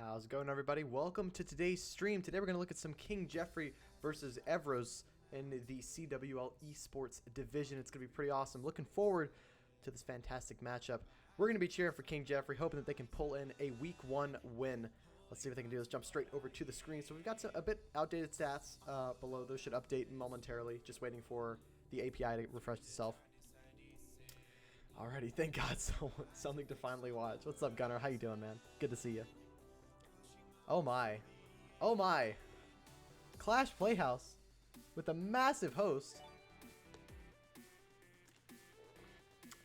How's it going, everybody? Welcome to today's stream. Today we're going to look at some King Jeffrey versus Erevos in the CWL esports division. It's going to be pretty awesome. Looking forward to this fantastic matchup. We're going to be cheering for King Jeffrey, hoping that they can pull in a week 1 win. Let's see what they can do. Let's jump straight over to the screen. So we've got a bit outdated stats below. Those should update momentarily. Just waiting for the API to refresh itself. Alrighty, thank God, something to finally watch. What's up, Gunnar? How you doing, man? Good to see you. Oh my. Oh my. Clash Playhouse with a massive host.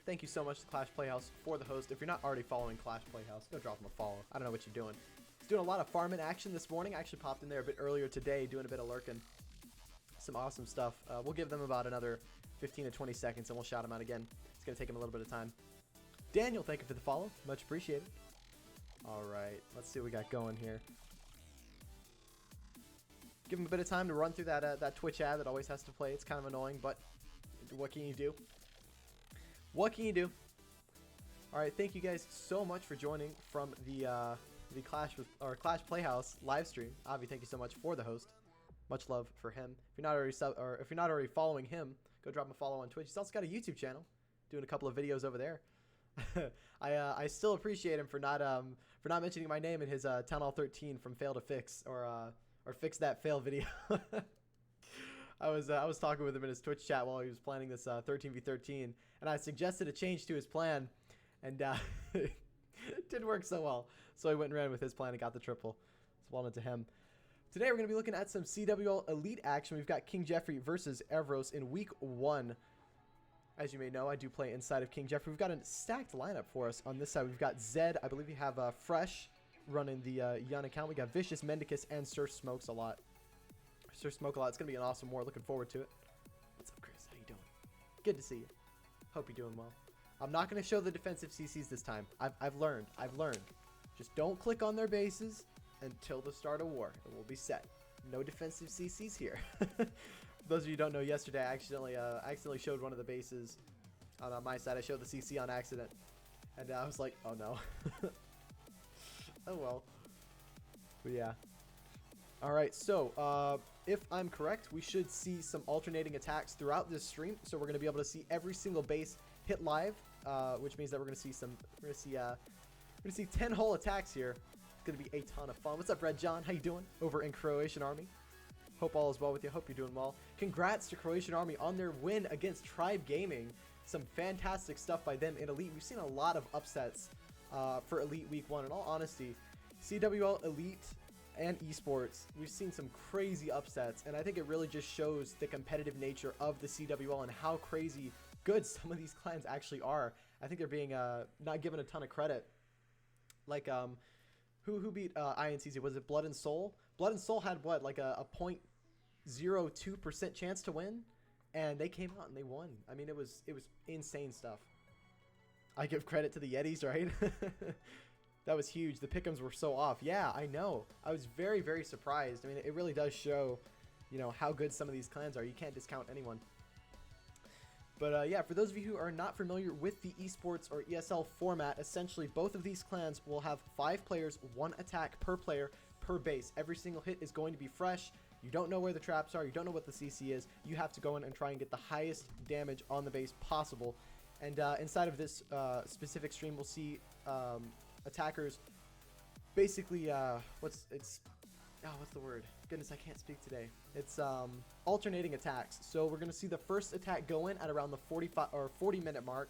Thank you so much to Clash Playhouse for the host. If you're not already following Clash Playhouse, go drop them a follow. I don't know what you're doing. He's doing a lot of farming action this morning. I actually popped in there a bit earlier today doing a bit of lurking. Some awesome stuff. We'll give them about another 15 to 20 seconds and we'll shout them out again. It's going to take him a little bit of time. Daniel, thank you for the follow. Much appreciated. Alright, let's see what we got going here. Give him a bit of time to run through that Twitch ad that always has to play. It's kind of annoying, but what can you do? What can you do? Alright, thank you guys so much for joining from the Clash Playhouse live stream. Avi, thank you so much for the host. Much love for him. If you're not already following him, go drop him a follow on Twitch. He's also got a YouTube channel, doing a couple of videos over there. I still appreciate him for not mentioning my name in his Town Hall 13 from Fail to Fix or Fix That Fail video. I was talking with him in his Twitch chat while he was planning this 13v13, and I suggested a change to his plan, and it didn't work so well. So he went and ran with his plan and got the triple. So well done to him. Today we're going to be looking at some CWL Elite action. We've got King Jeffrey versus Erevos in week 1. As you may know, I do play inside of King Jeffrey. We've got a stacked lineup for us on this side. We've got Zed. I believe we have Fresh running the Yun account. We got Vicious, Mendicus, and Sir Smokes a lot. Sir Smoke a lot. It's going to be an awesome war. Looking forward to it. What's up, Chris? How you doing? Good to see you. Hope you're doing well. I'm not going to show the defensive CCs this time. I've learned. Just don't click on their bases until the start of war. It will be set. No defensive CCs here. For those of you who don't know, yesterday I accidentally showed one of the bases on my side. I showed the CC on accident, and I was like, oh no. Oh well. But yeah. Alright, so if I'm correct, we should see some alternating attacks throughout this stream. So we're going to be able to see every single base hit live, which means that we're going to see 10 whole attacks here. It's going to be a ton of fun. What's up, Red John? How you doing over in Croatian Army? Hope all is well with you. Hope you're doing well. Congrats to Croatian Army on their win against Tribe Gaming. Some fantastic stuff by them in Elite. We've seen a lot of upsets for Elite Week 1. In all honesty, CWL Elite and esports, we've seen some crazy upsets, and I think it really just shows the competitive nature of the CWL and how crazy good some of these clans actually are. I think they're being not given a ton of credit. Like who beat INCZ? Was it Blood and Soul? Blood and Soul had what, like a 0.02% chance to win, and they came out and they won. I mean, it was insane stuff. I give credit to the Yetis, right? That was huge. The pick'ems were so off. Yeah, I know. I was very, very surprised. I mean, it really does show, you know, how good some of these clans are. You can't discount anyone. But yeah, for those of you who are not familiar with the esports or ESL format, essentially both of these clans will have 5 players, 1 attack per player per base. Every single hit is going to be fresh. You don't know where the traps are. You don't know what the CC is. You have to go in and try and get the highest damage on the base possible. And inside of this specific stream, we'll see attackers basically what's the word? Goodness, I can't speak today. It's alternating attacks. So we're going to see the first attack go in at around the 40 minute mark.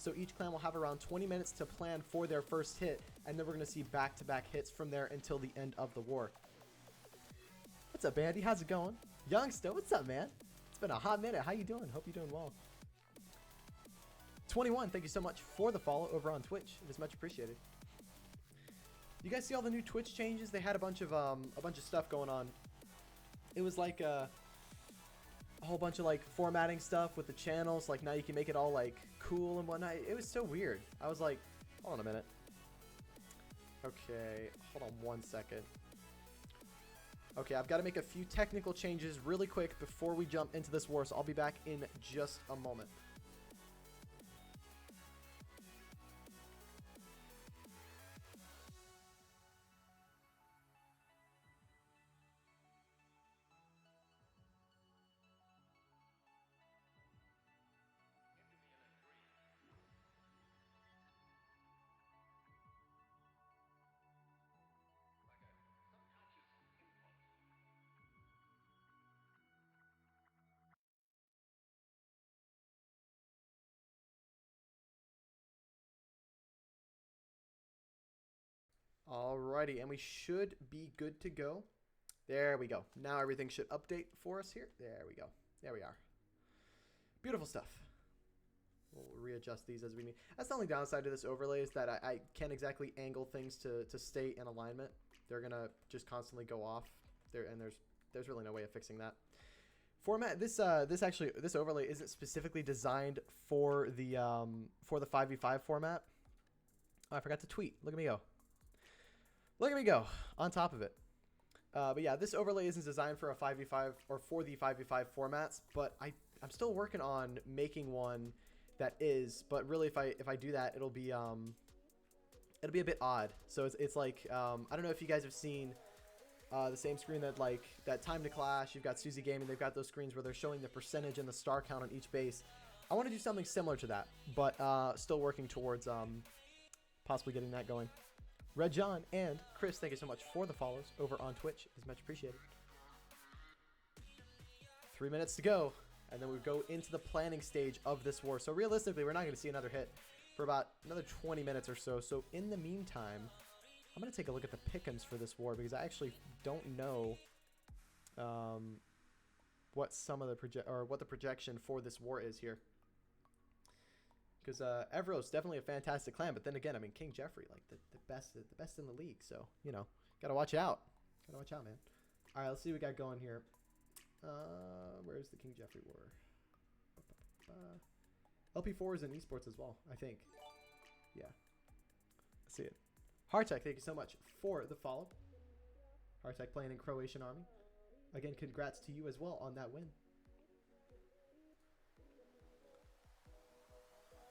So each clan will have around 20 minutes to plan for their first hit, and then we're going to see back-to-back hits from there until the end of the war. What's up, Andy? How's it going? Youngster, what's up, man? It's been a hot minute. How you doing? Hope you're doing well. 21, thank you so much for the follow over on Twitch. It is much appreciated. You guys see all the new Twitch changes? They had a bunch of stuff going on. It was like a whole bunch of like formatting stuff with the channels. Like now you can make it all like cool and whatnot. It was so weird. I was like, hold on a minute. Okay, hold on one second. Okay, I've got to make a few technical changes really quick before we jump into this war. So I'll be back in just a moment. Alrighty, and we should be good to go. There we go. Now everything should update for us here. There we go. There we are. Beautiful stuff. We'll readjust these as we need. That's the only downside to this overlay is that I can't exactly angle things to stay in alignment. They're gonna just constantly go off there, and there's really no way of fixing that. Format this overlay isn't specifically designed for the 5v5 format. Oh, I forgot to tweet. Look at me go. Look at me go on top of it. But yeah, this overlay isn't designed for a 5v5 or for the 5v5 formats, but I'm still working on making one that is. But really, if I do that, it'll be a bit odd. So it's like I don't know if you guys have seen the same screen that Time to Clash. You've got Suzy Gaming. They've got those screens where they're showing the percentage and the star count on each base. I want to do something similar to that, but still working towards possibly getting that going. Red John and Chris, thank you so much for the follows over on Twitch. It's much appreciated. 3 minutes to go, and then we go into the planning stage of this war. So realistically, we're not going to see another hit for about another 20 minutes or so. So in the meantime, I'm going to take a look at the pick'ems for this war because I actually don't know what the projection for this war is here. Because Erevos definitely a fantastic clan, but then again, I mean King Jeffrey, like the best in the league. So you know, gotta watch out. Gotta watch out, man. All right, let's see what we got going here. Where's the King Jeffrey war? LP4 is in esports as well, I think. Yeah, let's see it. Hartek, thank you so much for the follow. Hartek playing in Croatian Army. Again, congrats to you as well on that win.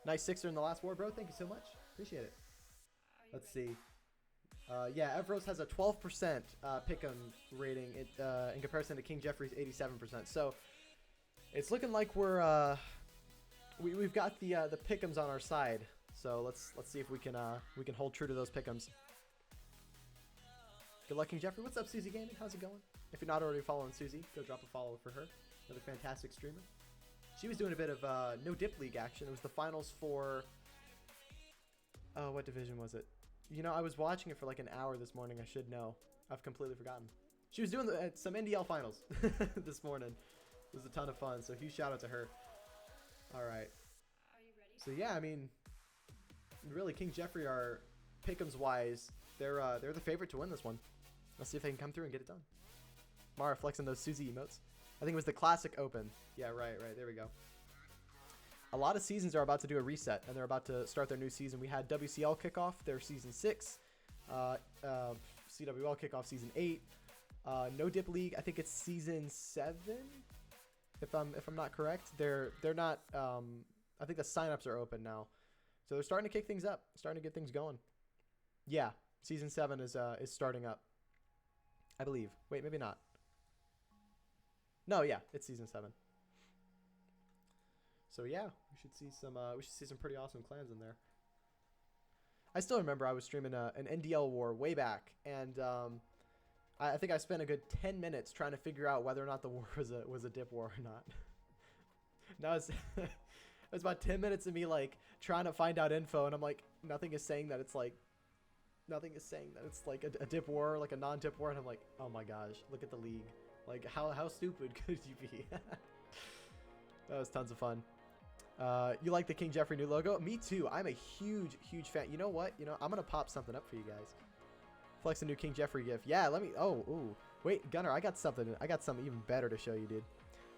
Nice sixer in the last war, bro. Thank you so much. Appreciate it. Let's see. Yeah, Erevos has a 12% pick'em rating in comparison to King Jeffrey's 87%. So it's looking like we've got the pick'ems on our side. So let's see if we can hold true to those pick'ems. Good luck, King Jeffrey. What's up, Suzy Gaming? How's it going? If you're not already following Suzy, go drop a follow for her. Another fantastic streamer. She was doing a bit of no dip league action. It was the finals for what division was it? You know, I was watching it for like an hour this morning. I should know. I've completely forgotten. She was doing some NDL finals this morning. It was a ton of fun. So huge shout out to her. All right. Are you ready? So yeah, I mean, really, King Jeffrey are pick'ems wise. They're the favorite to win this one. Let's see if they can come through and get it done. Mara flexing those Suzy emotes. I think it was the Classic Open. Yeah, right. There we go. A lot of seasons are about to do a reset, and they're about to start their new season. We had WCL kickoff their season 6, CWL kickoff season 8, No Dip League. I think it's season 7, if I'm not correct. They're not. I think the signups are open now, so they're starting to kick things up, starting to get things going. Yeah, season 7 is starting up, I believe. Wait, maybe not. No, yeah, it's season 7. So yeah, we should see some pretty awesome clans in there. I still remember I was streaming an NDL war way back, and I think I spent a good 10 minutes trying to figure out whether or not the war was a dip war or not. Now it was about 10 minutes of me like trying to find out info, and I'm like, nothing is saying that it's like a dip war, like a non-dip war, and I'm like, oh my gosh, look at the league. Like, how stupid could you be? That was tons of fun. You like the King Jeffrey new logo? Me too. I'm a huge fan. You know what? You know, I'm going to pop something up for you guys. Flex a new King Jeffrey gif. Yeah, let me... Oh, ooh. Wait, Gunnar, I got something even better to show you, dude.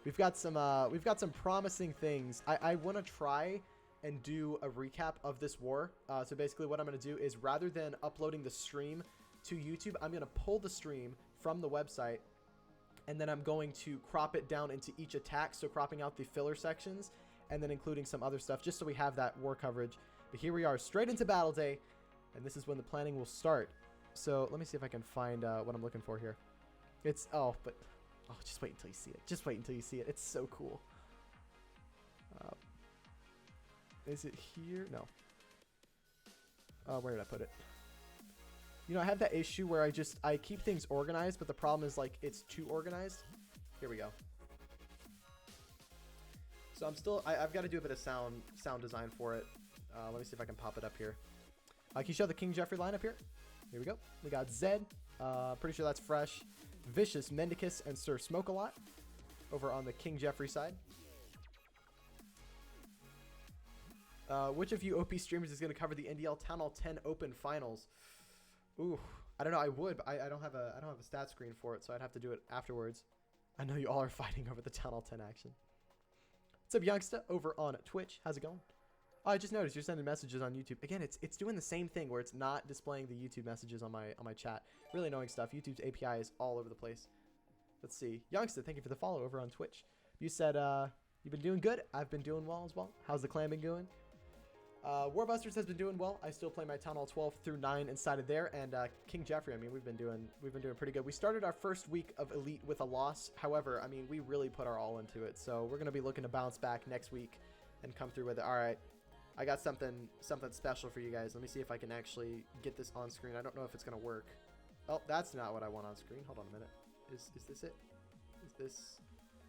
We've got some promising things. I want to try and do a recap of this war. So basically what I'm going to do is rather than uploading the stream to YouTube, I'm going to pull the stream from the website, and then I'm going to crop it down into each attack, so cropping out the filler sections, and then including some other stuff, just so we have that war coverage. But here we are, straight into battle day, and this is when the planning will start. So let me see if I can find what I'm looking for here. Just wait until you see it. Just wait until you see it. It's so cool. Is it here? No. Where did I put it? You know, I have that issue where I keep things organized, but the problem is like it's too organized. Here we go. So I've got to do a bit of sound design for it. Let me see if I can pop it up here. Can you show the King Jeffrey lineup here? Here we go. We got Zed. Pretty sure that's fresh. Vicious, Mendicus, and Sir Smoke-A-Lot over on the King Jeffrey side. Which of you OP streamers is going to cover the NDL Town Hall 10 Open Finals? Ooh, I don't know. I would, but I don't have a stat screen for it, so I'd have to do it afterwards. I know you all are fighting over the Town Hall 10 action. What's up, youngster? Over on Twitch. How's it going? Oh, I just noticed you're sending messages on YouTube. Again, it's doing the same thing where it's not displaying the YouTube messages on my chat. Really annoying stuff. YouTube's API is all over the place. Let's see. Youngster, thank you for the follow over on Twitch. You said you've been doing good. I've been doing well as well. How's the clan been going? Warbusters has been doing well. I still play my Town Hall 12 through 9 inside of there, and King Jeffrey. I mean, we've been doing pretty good. We started our first week of Elite with a loss. However, I mean, we really put our all into it. So we're gonna be looking to bounce back next week and come through with it. All right, I got something special for you guys. Let me see if I can actually get this on screen. I don't know if it's gonna work. Oh, that's not what I want on screen. Hold on a minute. Is this it?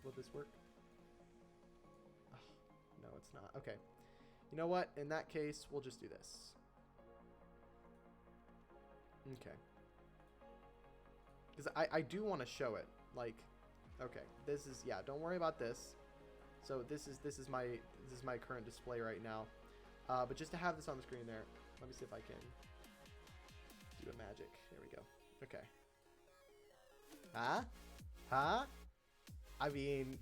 Will this work? Oh, no, it's not. Okay. You know what? In that case, we'll just do this. Okay. Because I do want to show it. Like, okay, this is, yeah, don't worry about this. So this is my current display right now. But just to have this on the screen there, let me see if I can do a magic. There we go. Okay. Huh? I mean,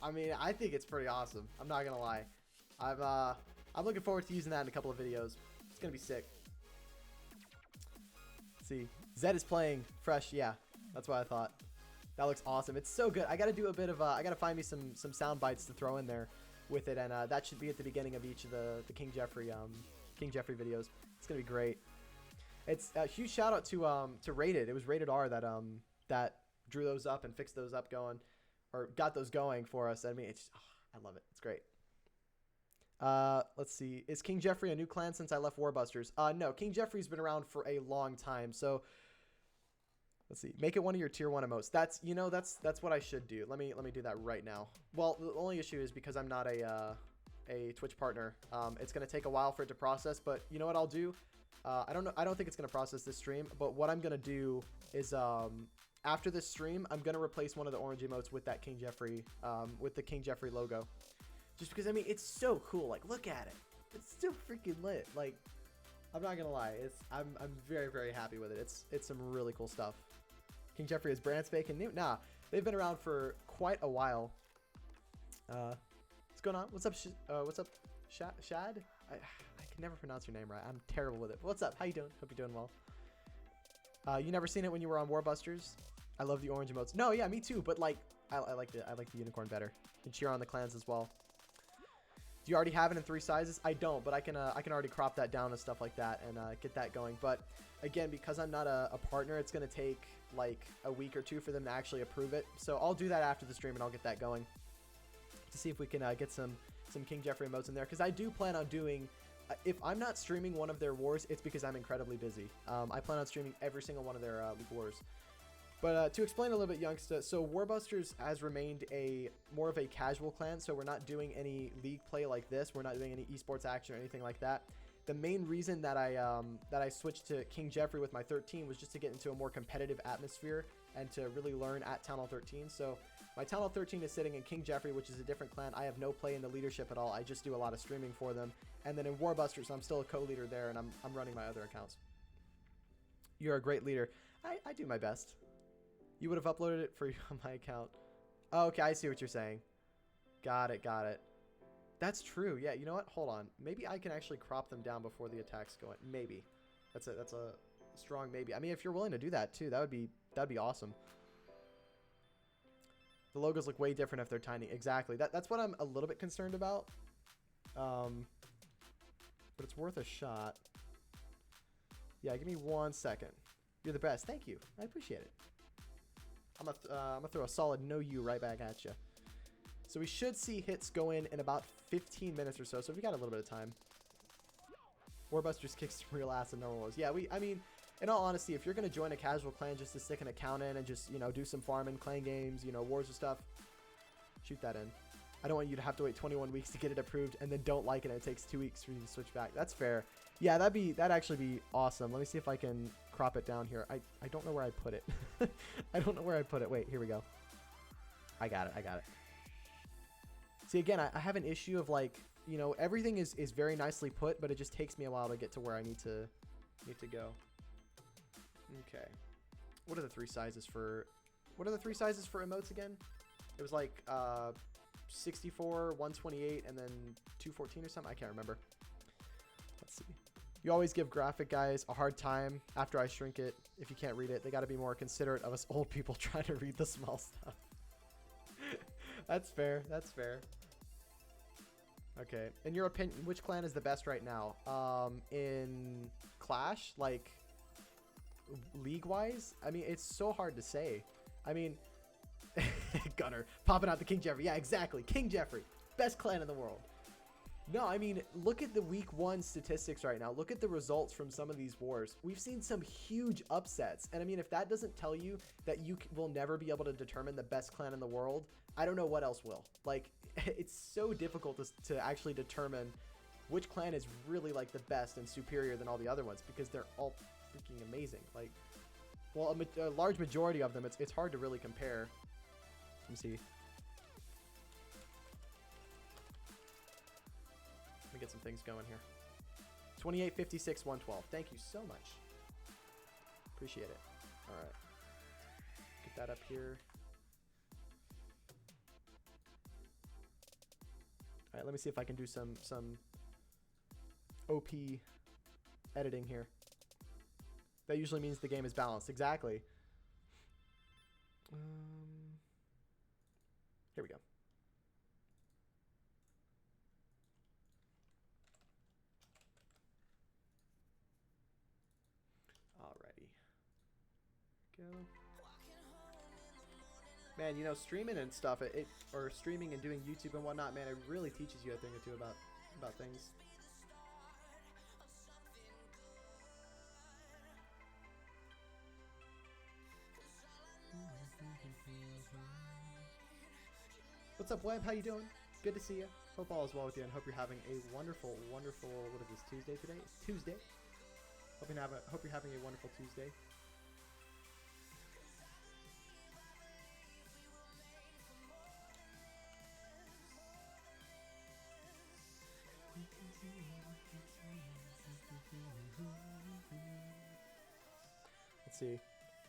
I think it's pretty awesome. I'm not gonna lie. I'm looking forward to using that in a couple of videos. It's gonna be sick. Let's see, Zed is playing fresh. Yeah, that's what I thought. That looks awesome. It's so good. I gotta do a bit of I gotta find me some sound bites to throw in there with it, and that should be at the beginning of each of the King Jeffrey videos. It's gonna be great. It's a huge shout out to Rated. It was Rated R that drew those up and fixed those up going, or got those going for us. I mean, it's I love it. It's great. Let's see. Is King Jeffrey a new clan since I left Warbusters? No, King Jeffrey's been around for a long time. So let's see. Make it one of your tier 1 emotes. That's what I should do. Let me do that right now. Well, the only issue is because I'm not a Twitch partner. It's going to take a while for it to process, but you know what I'll do? I don't think it's going to process this stream, but what I'm going to do is, after this stream, I'm going to replace one of the orange emotes with that King Jeffrey, with the King Jeffrey logo. Just because, I mean, it's so cool. Like, look at it. It's so freaking lit. Like, I'm not gonna lie. I'm very, very happy with it. It's some really cool stuff. King Jeffrey is brand spanking new. Nah, they've been around for quite a while. What's going on? What's up? What's up, Shad? I can never pronounce your name right. I'm terrible with it. What's up? How you doing? Hope you're doing well. You never seen it when you were on Warbusters? I love the orange emotes. No, yeah, me too. But like, I like the unicorn better. You can cheer on the clans as well. Do you already have it in 3 sizes? I don't, but I can already crop that down and stuff like that and get that going. But again, because I'm not a partner, it's gonna take like a week or 2 for them to actually approve it. So I'll do that after the stream and I'll get that going to see if we can get some King Jeffrey emotes in there. Because I do plan on doing, if I'm not streaming one of their wars, it's because I'm incredibly busy. I plan on streaming every single one of their League wars. But to explain a little bit, youngster, so Warbusters has remained more of a casual clan, so we're not doing any league play like this. We're not doing any esports action or anything like that. The main reason that I switched to King Jeffrey with my 13 was just to get into a more competitive atmosphere and to really learn at Town Hall 13. So my Town Hall 13 is sitting in King Jeffrey, which is a different clan. I have no play in the leadership at all. I just do a lot of streaming for them. And then in Warbusters, I'm still a co-leader there, and I'm running my other accounts. You're a great leader. I do my best. You would have uploaded it for my account. Oh, okay, I see what you're saying. Got it. That's true. Yeah, you know what? Hold on. Maybe I can actually crop them down before the attacks go in. Maybe. That's a strong maybe. I mean, if you're willing to do that too, that'd be awesome. The logos look way different if they're tiny. Exactly. That's what I'm a little bit concerned about. But it's worth a shot. Yeah, give me 1 second. You're the best. Thank you. I appreciate it. I'm gonna throw a solid no you right back at you. So we should see hits go in about 15 minutes or so. So we got a little bit of time. Warbusters kicks some real ass in normal wars. Yeah, I mean, in all honesty, if you're gonna join a casual clan just to stick an account in and just, you know, do some farming, clan games, you know, wars and stuff, shoot that in. I don't want you to have to wait 21 weeks to get it approved and then don't like it and it takes 2 weeks for you to switch back. That's fair. Yeah, that'd actually be awesome. Let me see if I can crop it down here. I don't know where I put it. I don't know where I put it. Wait, here we go. I got it. I got it. See, again, I have an issue of like, you know, everything is very nicely put, but it just takes me a while to get to where I need to go. Okay. What are the three sizes for emotes again? It was like 64, 128, and then 214 or something. I can't remember. Let's see. You always give graphic guys a hard time after I shrink it. If you can't read it, they got to be more considerate of us old people trying to read the small stuff. That's fair. That's fair. Okay. In your opinion, which clan is the best right now? In Clash, like league-wise? I mean, it's so hard to say. I mean, Gunner popping out the King Jeffrey. Yeah, exactly. King Jeffrey, best clan in the world. No, I mean, look at the week 1 statistics right now. Look at the results from some of these wars. We've seen some huge upsets. And I mean, if that doesn't tell you that you will never be able to determine the best clan in the world, I don't know what else will. Like, it's so difficult to actually determine which clan is really like the best and superior than all the other ones, because they're all freaking amazing. Like, well, a large majority of them, it's hard to really compare. Let me see. Let me get some things going here. 28, 56, 112. Thank you so much. Appreciate it. All right. Get that up here. All right, let me see if I can do some OP editing here. That usually means the game is balanced. Exactly. Here we go. Alrighty. Go. Man, you know, streaming and stuff, or streaming and doing YouTube and whatnot, man, it really teaches you a thing or two about things. What's up, Web? How you doing? Good to see you. Hope all is well with you, and hope you're having a wonderful, wonderful. What is this? Tuesday today? It's Tuesday. Hope you're having a wonderful Tuesday. Let's see.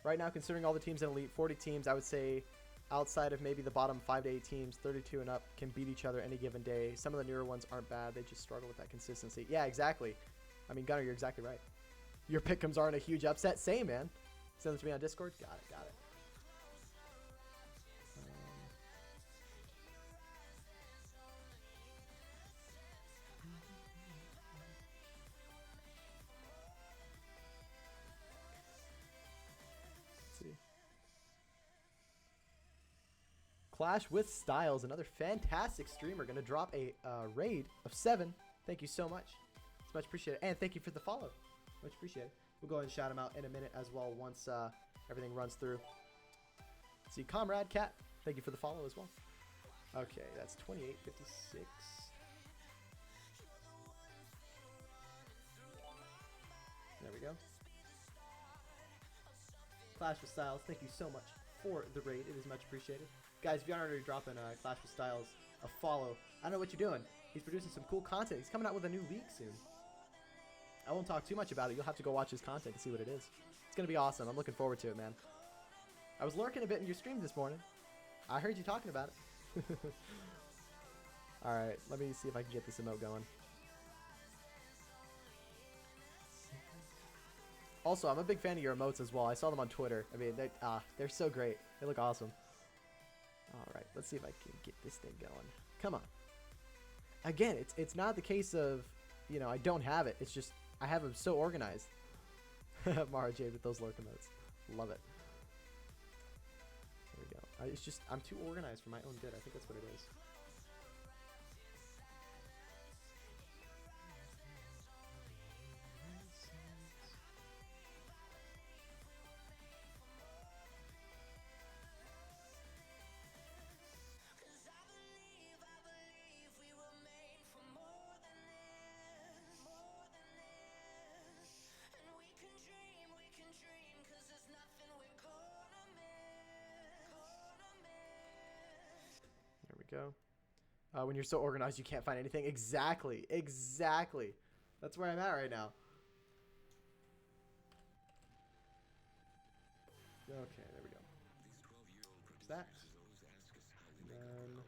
Right now, considering all the teams in Elite, 40 teams, I would say outside of maybe the bottom 5 to 8 teams, 32 and up can beat each other any given day. Some of the newer ones aren't bad. They just struggle with that consistency. Yeah, exactly. I mean, Gunner, you're exactly right. Your pick'ems aren't a huge upset. Same, man. Send it to me on Discord. Got it, got it. Clash with Styles, another fantastic streamer, going to drop a raid of 7. Thank you so much. It's much appreciated. And thank you for the follow. Much appreciated. We'll go ahead and shout him out in a minute as well once everything runs through. Let's see, Comrade Cat, thank you for the follow as well. Okay, that's 28.56. There we go. Clash with Styles, thank you so much for the raid. It is much appreciated. Guys, if you aren't already dropping Clash with Styles a follow, I don't know what you're doing. He's producing some cool content. He's coming out with a new league soon. I won't talk too much about it. You'll have to go watch his content and see what it is. It's going to be awesome. I'm looking forward to it, man. I was lurking a bit in your stream this morning. I heard you talking about it. Alright, let me see if I can get this emote going. Also, I'm a big fan of your emotes as well. I saw them on Twitter. I mean, they're so great. They look awesome. Alright, let's see if I can get this thing going. Come on. Again, it's not the case of, you know, I don't have it. It's just, I have them so organized. Mara Jade with those lurk emotes. Love it. There we go. It's just, I'm too organized for my own good. I think that's what it is. we go. When you're so organized, you can't find anything. Exactly. Exactly. That's where I'm at right now. Okay, there we go. That. And then...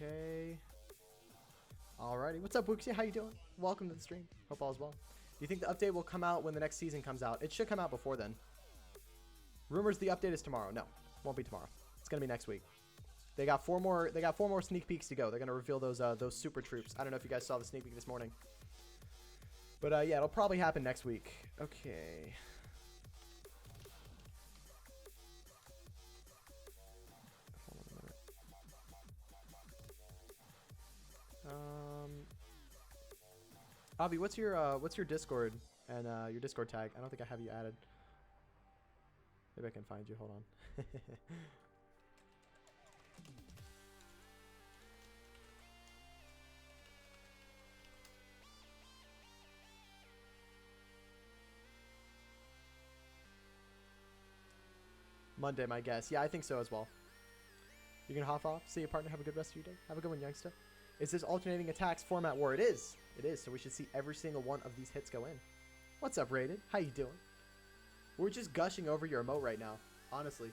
Okay. Alrighty. What's up, Wooksy? How you doing? Welcome to the stream. Hope all is well. Do you think the update will come out when the next season comes out? It should come out before then. Rumors the update is tomorrow. No, won't be tomorrow. It's gonna be next week. They got four more sneak peeks to go. They're gonna reveal those super troops. I don't know if you guys saw the sneak peek this morning. But yeah, it'll probably happen next week. Okay. Avi, what's your Discord and your Discord tag? I don't think I have you added. Maybe I can find you. Hold on. Monday, my guess. Yeah, I think so as well. You're gonna hop off. See you, partner. Have a good rest of your day. Have a good one, youngster. Is this alternating attacks format war? It is. It is. So we should see every single one of these hits go in. What's up, Rated? How you doing? We're just gushing over your emote right now, honestly,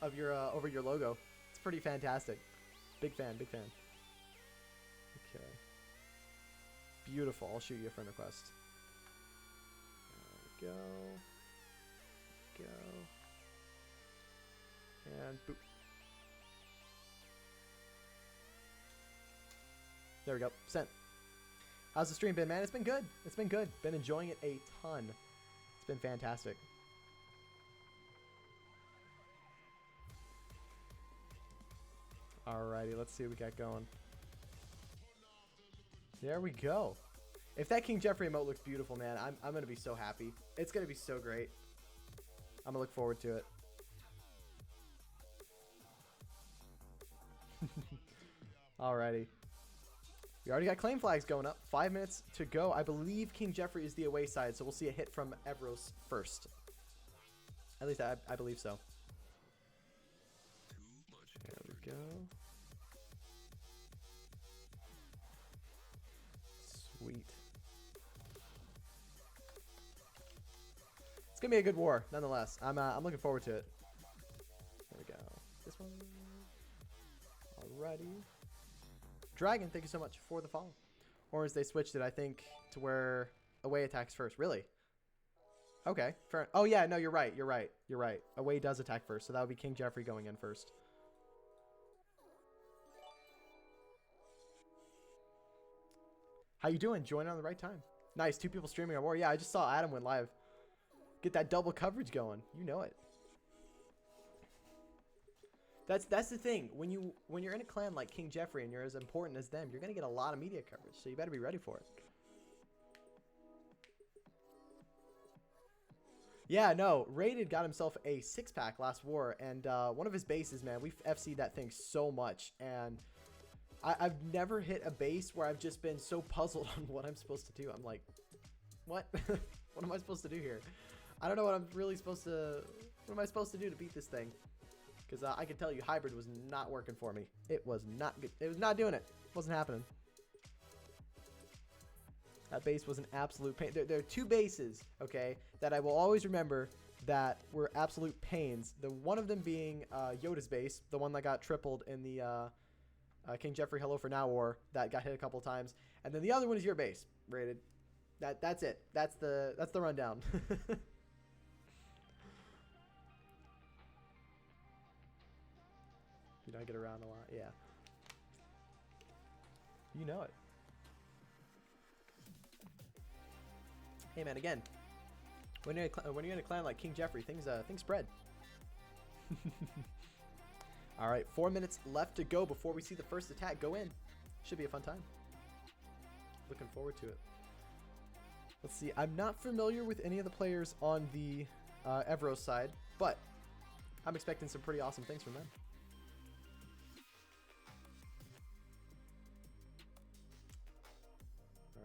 of your over your logo. It's pretty fantastic. Big fan. Big fan. Okay. Beautiful. I'll shoot you a friend request. There we go. Go. And boop. There we go. Sent. How's the stream been, man? It's been good. It's been good. Been enjoying it a ton. It's been fantastic. Alrighty, let's see what we got going. There we go. If that King Jeffrey emote looks beautiful, man, I'm going to be so happy. It's going to be so great. I'm going to look forward to it. Alrighty. We already got claim flags going up. 5 minutes to go. I believe King Jeffrey is the away side, so we'll see a hit from Erevos first. At least I believe so. There we go. Sweet. It's gonna be a good war, nonetheless. I'm looking forward to it. There we go. This one. Alrighty. Dragon, thank you so much for the follow. Or as they switched it, I think, to where away attacks first. Really? Okay. Fair. Oh, yeah. No, you're right. You're right. You're right. Away does attack first. So that would be King Jeffrey going in first. How you doing? Joining on the right time. Nice. 2 people streaming on war. Yeah, I just saw Adam went live. Get that double coverage going. You know it. That's the thing. When you're in a clan like King Jeffrey and you're as important as them, you're gonna get a lot of media coverage. So you better be ready for it. Yeah, no. Rated got himself a 6-pack last war, and one of his bases, man, we've FC'd that thing so much, and I've never hit a base where I've just been so puzzled on what I'm supposed to do. I'm like, what? What am I supposed to do here? I don't know what I'm really supposed to. What am I supposed to do to beat this thing? Because I can tell you, hybrid was not working for me. It was not good. It was not doing it. Wasn't happening. That base was an absolute pain. There are 2 bases, okay, that I will always remember that were absolute pains. The one of them being Yoda's base, the one that got tripled in the King Jeffrey Hello for Now war that got hit a couple times, and then the other one is your base, Rated. That's it. That's the rundown. You know, I get around a lot. Yeah. You know it. Hey man, again, when you're in a clan like King Jeffrey, things spread. All right, 4 minutes left to go before we see the first attack go in. Should be a fun time. Looking forward to it. Let's see. I'm not familiar with any of the players on the Erevos side, but I'm expecting some pretty awesome things from them. All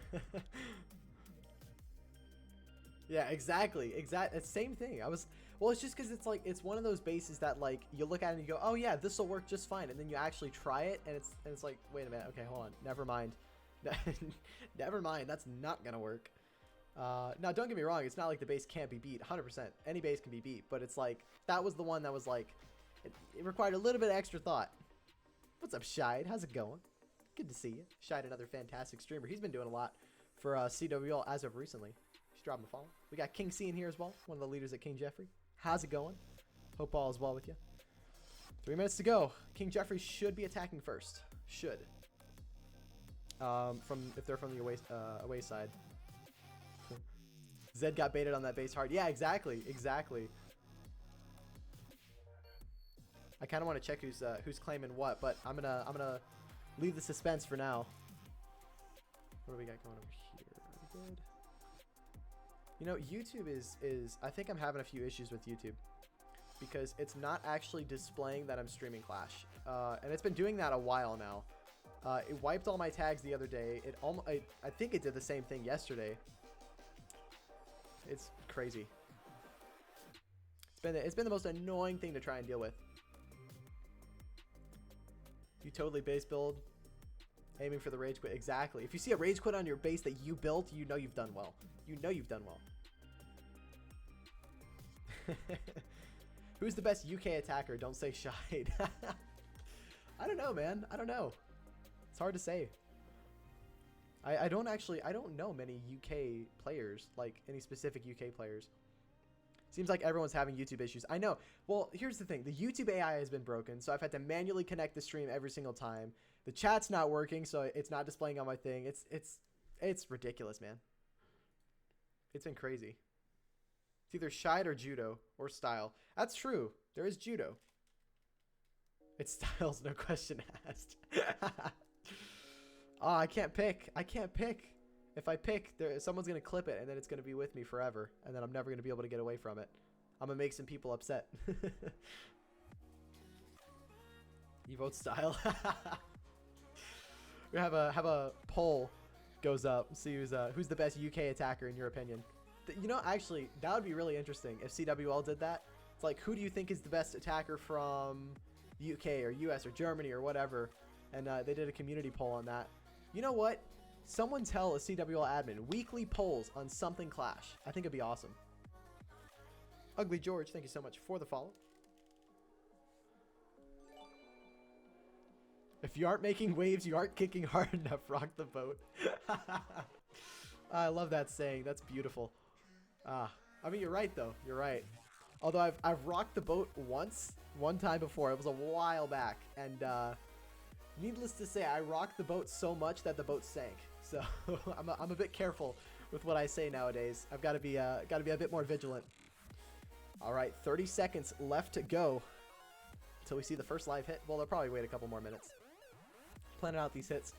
right. Yeah, exactly. It's same thing. Well, it's just because it's one of those bases that like you look at it and you go, oh yeah, this will work just fine, and then you actually try it and it's like, wait a minute, okay, hold on, never mind. Never mind, that's not gonna work. Now don't get me wrong, it's not like the base can't be beat. 100%, any base can be beat, but it's like that was the one that was like it required a little bit of extra thought. What's up, Shide? How's it going? Good to see you. Shide, another fantastic streamer. He's been doing a lot for CWL as of recently. Just drop him a follow. We got King C in here as well, one of the leaders at King Jeffrey. How's it going? Hope all is well with you. 3 minutes to go. King Jeffrey should be attacking first. Should. If they're from the away side. Zed got baited on that base hard. Yeah, exactly. I kind of want to check who's claiming what, but I'm gonna leave the suspense for now. What do we got going over here? Good. You know, YouTube is I think I'm having a few issues with YouTube because it's not actually displaying that I'm streaming Clash, and it's been doing that a while now. It wiped all my tags the other day. I think it did the same thing yesterday. It's crazy. It's been the most annoying thing to try and deal with. You totally base build, aiming for the rage quit. Exactly. If you see a rage quit on your base that you built, you know you've done well. You know you've done well. Who's the best UK attacker? Don't say Shide. I don't know, man. I don't know. It's hard to say. I don't know many UK players, like any specific UK players. Seems like everyone's having YouTube issues. I know. Well, here's the thing. The YouTube AI has been broken, so I've had to manually connect the stream every single time. The chat's not working, so it's not displaying on my thing. It's ridiculous, man. It's been crazy. It's either Shide or Judo or Style. That's true. There is Judo. It's Styles, no question asked. Oh, I can't pick. I can't pick. If I pick, someone's going to clip it, and then it's going to be with me forever. And then I'm never going to be able to get away from it. I'm going to make some people upset. You vote Style? We have a poll goes up. See who's the best UK attacker in your opinion. You know, actually, that would be really interesting if CWL did that. It's like, who do you think is the best attacker from the UK or US or Germany or whatever? And they did a community poll on that. You know what? Someone tell a CWL admin weekly polls on something Clash. I think it'd be awesome. Ugly George, thank you so much for the follow. If you aren't making waves, you aren't kicking hard enough. Rock the boat. I love that saying. That's beautiful. I mean, you're right though. You're right. Although I've rocked the boat one time before. It was a while back, and needless to say, I rocked the boat so much that the boat sank. So I'm a bit careful with what I say nowadays. I've got to be a bit more vigilant. All right, 30 seconds left to go until we see the first live hit. Well, they'll probably wait a couple more minutes. Planning out these hits.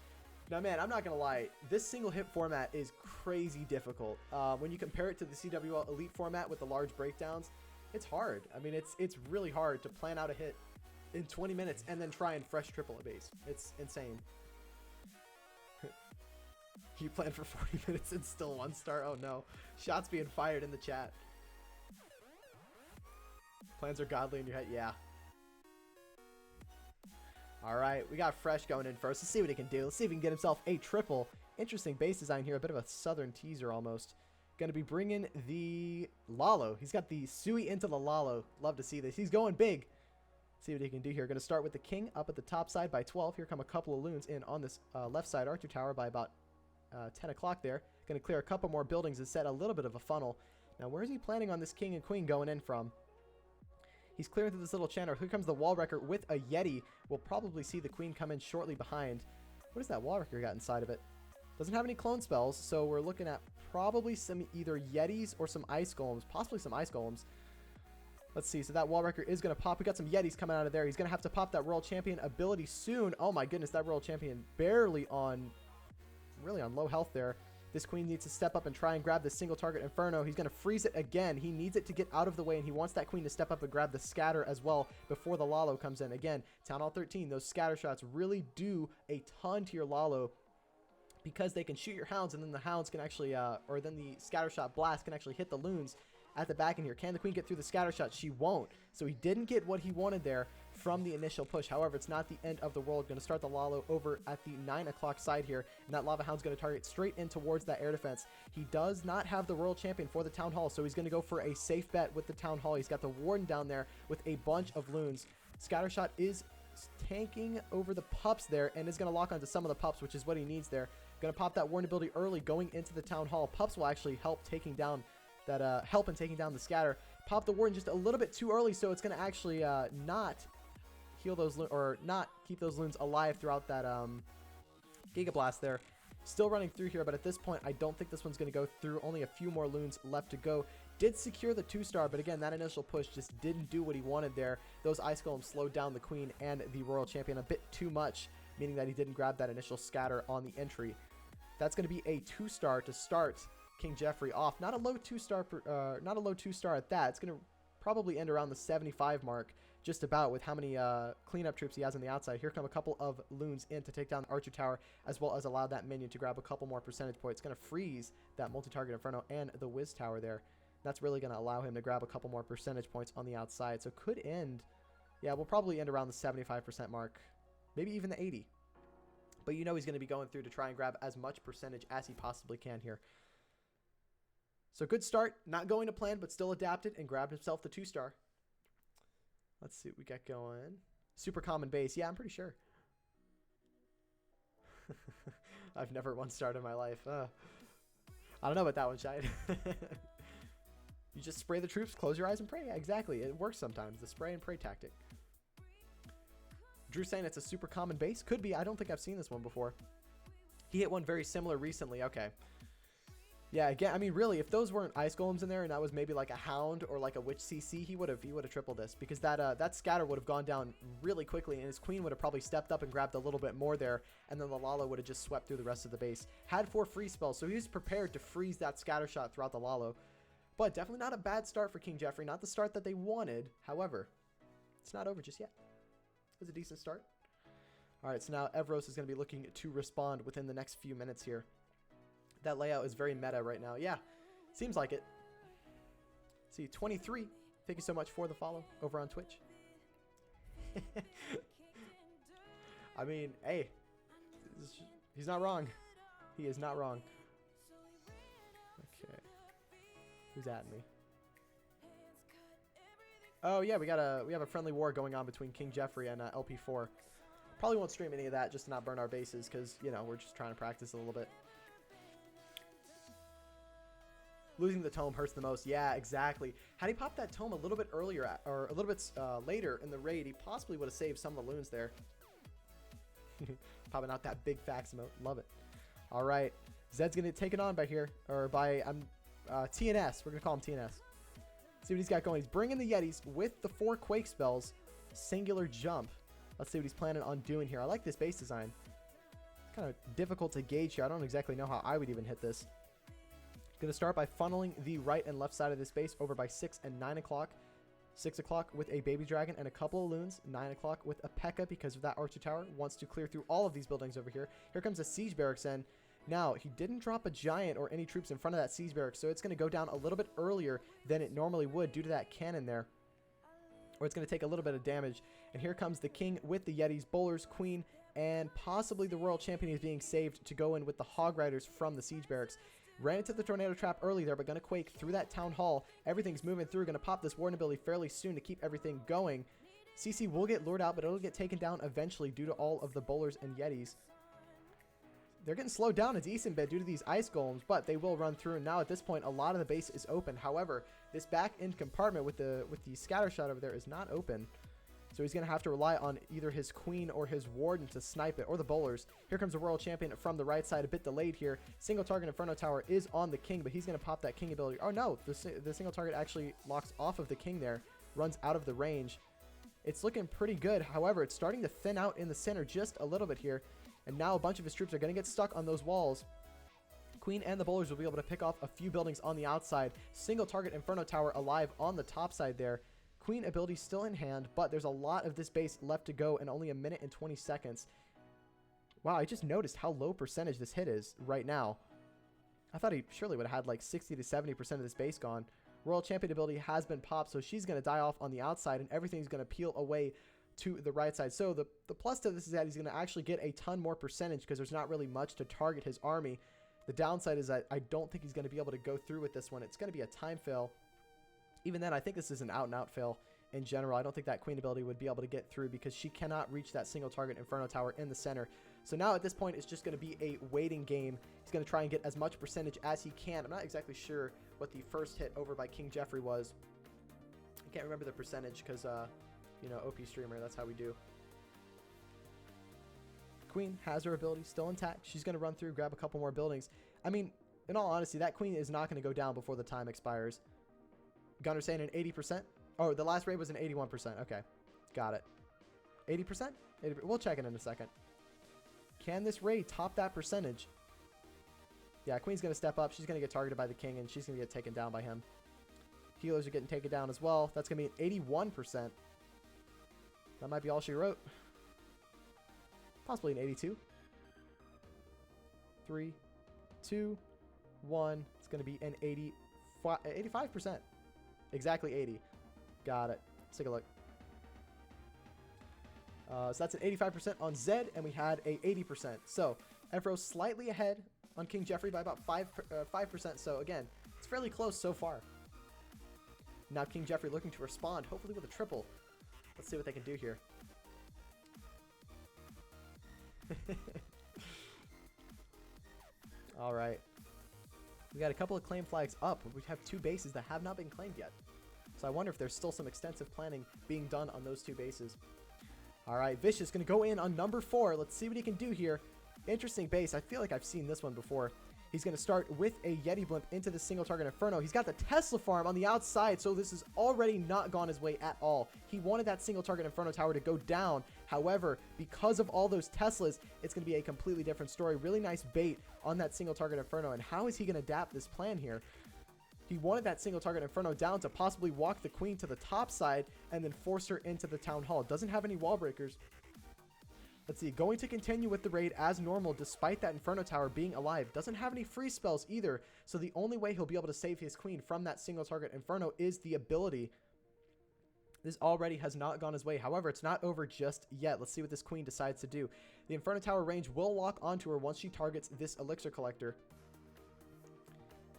Now, man, I'm not gonna lie. This single hit format is crazy difficult. When you compare it to the CWL Elite format with the large breakdowns, it's hard. I mean, it's really hard to plan out a hit in 20 minutes and then try and fresh triple a base. It's insane. You plan for 40 minutes and still 1 star? Oh no. Shots being fired in the chat. Plans are godly in your head. Yeah. Alright, we got Fresh going in first. Let's see what he can do. Let's see if he can get himself a triple. Interesting base design here. A bit of a southern teaser almost. Going to be bringing the Lalo. He's got the Sui into the Lalo. Love to see this. He's going big. See what he can do here. Going to start with the King up at the top side by 12. Here come a couple of loons in on this left side Archer Tower by about 10 o'clock there. Going to clear a couple more buildings and set a little bit of a funnel. Now, where is he planning on this King and Queen going in from? He's clearing through this little channel. Here comes the Wall Wrecker with a Yeti. We'll probably see the Queen come in shortly behind. What is that Wall Wrecker got inside of it? Doesn't have any clone spells, so we're looking at probably some either Yetis or some Ice Golems, possibly some Ice Golems. Let's see. So that Wall Wrecker is going to pop. We got some Yetis coming out of there. He's going to have to pop that World Champion ability soon. Oh my goodness, that World Champion barely on, really on low health there. This queen needs to step up and try and grab the single target Inferno. He's going to freeze it again. He needs it to get out of the way, and he wants that queen to step up and grab the scatter as well before the Lalo comes in. Again, Town Hall 13, those scatter shots really do a ton to your Lalo because they can shoot your hounds, and then the hounds can actually, or then the scatter shot blast can actually hit the loons at the back in here. Can the queen get through the scatter shot? She won't. So he didn't get what he wanted there from the initial push. However, it's not the end of the world. Going to start the Lalo over at the 9 o'clock side here, and that Lava Hound's going to target straight in towards that air defense. He does not have the World Champion for the Town Hall, so he's going to go for a safe bet with the Town Hall. He's got the Warden down there with a bunch of loons. Scattershot is tanking over the pups there and is going to lock onto some of the pups, which is what he needs there. Going to pop that Warden ability early going into the Town Hall. Pups will actually help taking down that help in taking down the scatter. Pop the Warden just a little bit too early, so it's going to actually not heal those or not keep those loons alive throughout that Giga Blast there. Still running through here, but at this point I don't think this one's going to go through. Only a few more loons left to go. Did secure the 2-star, but again, that initial push just didn't do what he wanted there. Those Ice Golems slowed down the queen and the Royal Champion a bit too much, meaning that he didn't grab that initial scatter on the entry. That's going to be a 2-star to start King Jeffrey off. Not a low 2-star, not a low 2-star at that. It's going to probably end around the 75 mark, just about, with how many cleanup troops he has on the outside. Here come a couple of loons in to take down the Archer Tower, as well as allow that minion to grab a couple more percentage points. It's going to freeze that multi-target Inferno and the Wiz Tower there. That's really going to allow him to grab a couple more percentage points on the outside. So could end, yeah, we'll probably end around the 75% mark, maybe even the 80. But you know he's going to be going through to try and grab as much percentage as he possibly can here. So good start, not going to plan, but still adapted and grabbed himself the 2-star. Let's see what we got going. Super common base. Yeah, I'm pretty sure. I've never 1-starred in my life. I don't know about that one, Shine. You just spray the troops, close your eyes, and pray. Yeah, exactly. It works sometimes, the spray and pray tactic. Drew saying it's a super common base. Could be. I don't think I've seen this one before. He hit one very similar recently. Okay. Yeah, again, I mean, really, if those weren't Ice Golems in there and that was maybe like a Hound or like a Witch CC, he would have tripled this, because that scatter would have gone down really quickly, and his queen would have probably stepped up and grabbed a little bit more there, and then the Lalo would have just swept through the rest of the base. Had 4 freeze spells, so he was prepared to freeze that scatter shot throughout the Lalo. But definitely not a bad start for King Jeffrey. Not the start that they wanted. However, it's not over just yet. It was a decent start. All right, so now Erevos is going to be looking to respond within the next few minutes here. That layout is very meta right now. Yeah, seems like it. See, 23. Thank you so much for the follow over on Twitch. I mean, hey, he's not wrong. He is not wrong. Okay. Who's at me? Oh yeah, we have a friendly war going on between King Jeffrey and LP4. Probably won't stream any of that just to not burn our bases, because, you know, we're just trying to practice a little bit. Losing the tome hurts the most. Yeah, exactly. Had he popped that tome a little bit earlier, or a little bit later in the raid, he possibly would have saved some of the loons there. Popping out that big fax emote. Love it. All right. Zed's going to take it on by here, or by TNS. We're going to call him TNS. See what he's got going. He's bringing the Yetis with the 4 Quake spells. Singular jump. Let's see what he's planning on doing here. I like this base design. Kind of difficult to gauge here. I don't exactly know how I would even hit this. Going to start by funneling the right and left side of this base over by 6 and 9 o'clock. 6 o'clock with a baby dragon and a couple of loons. 9 o'clock with a P.E.K.K.A. because of that Archer Tower. Wants to clear through all of these buildings over here. Here comes a siege barracks in. Now, he didn't drop a giant or any troops in front of that siege barracks, so it's going to go down a little bit earlier than it normally would due to that cannon there. Or it's going to take a little bit of damage. And here comes the king with the Yetis, bowlers, queen, and possibly the royal champion is being saved to go in with the hog riders from the siege barracks. Ran into the tornado trap early there, but going to quake through that town hall. Everything's moving through. Going to pop this warden ability fairly soon to keep everything going. CC will get lured out, but it'll get taken down eventually due to all of the bowlers and Yetis. They're getting slowed down a decent bit due to these ice golems, but they will run through. And now at this point, a lot of the base is open. However, this back end compartment with the scatter shot over there is not open. So he's going to have to rely on either his queen or his warden to snipe it, or the bowlers. Here comes the royal champion from the right side, a bit delayed here. Single target Inferno Tower is on the king, but he's going to pop that king ability. Oh no, the single target actually locks off of the king there, runs out of the range. It's looking pretty good. However, it's starting to thin out in the center just a little bit here. And now a bunch of his troops are going to get stuck on those walls. Queen and the bowlers will be able to pick off a few buildings on the outside. Single target Inferno Tower alive on the top side there. Queen ability still in hand, but there's a lot of this base left to go and only a minute and 20 seconds. Wow, I just noticed how low percentage this hit is right now. I thought he surely would have had like 60 to 70% of this base gone. Royal Champion ability has been popped, so she's going to die off on the outside, and everything's going to peel away to the right side. So the plus to this is that he's going to actually get a ton more percentage because there's not really much to target his army. The downside is that I don't think he's going to be able to go through with this one. It's going to be a time fail. Even then, I think this is an out-and-out fail in general. I don't think that queen ability would be able to get through because she cannot reach that single target Inferno Tower in the center. So now at this point, it's just going to be a waiting game. He's going to try and get as much percentage as he can. I'm not exactly sure what the first hit over by King Jeffrey was. I can't remember the percentage because, you know, OP streamer, that's how we do. Queen has her ability still intact. She's going to run through, grab a couple more buildings. I mean, in all honesty, that queen is not going to go down before the time expires. Gunner saying an 80%. Oh, the last raid was an 81%. Okay, got it. 80%? We'll check it in a second. Can this raid top that percentage? Yeah, Queen's going to step up. She's going to get targeted by the king, and she's going to get taken down by him. Healers are getting taken down as well. That's going to be an 81%. That might be all she wrote. Possibly an 82. 3, 2, 1. It's going to be an 85%. Exactly 80. Got it. Let's take a look. So that's an 85% on Zed, and we had a 80%. So Erevos slightly ahead on King Jeffrey by about 5%. So again, it's fairly close so far. Now King Jeffrey looking to respond, hopefully with a triple. Let's see what they can do here. All right. We got a couple of claim flags up, but we have 2 bases that have not been claimed yet. So I wonder if there's still some extensive planning being done on those 2 bases. All right, Vicious going to go in on number 4. Let's see what he can do here. Interesting base. I feel like I've seen this one before. He's going to start with a Yeti Blimp into the single target Inferno. He's got the Tesla farm on the outside, so this has already not gone his way at all. He wanted that single target Inferno Tower to go down. However, because of all those Teslas, it's going to be a completely different story. Really nice bait on that single target Inferno. And how is he going to adapt this plan here? He wanted that single target Inferno down to possibly walk the queen to the top side and then force her into the town hall. Doesn't have any wall breakers. Let's see, going to continue with the raid as normal despite that Inferno Tower being alive. Doesn't have any free spells either, so the only way he'll be able to save his queen from that single target Inferno is the ability. This already has not gone his way. However, it's not over just yet. Let's see what this queen decides to do. The Inferno Tower range will lock onto her once she targets this elixir collector.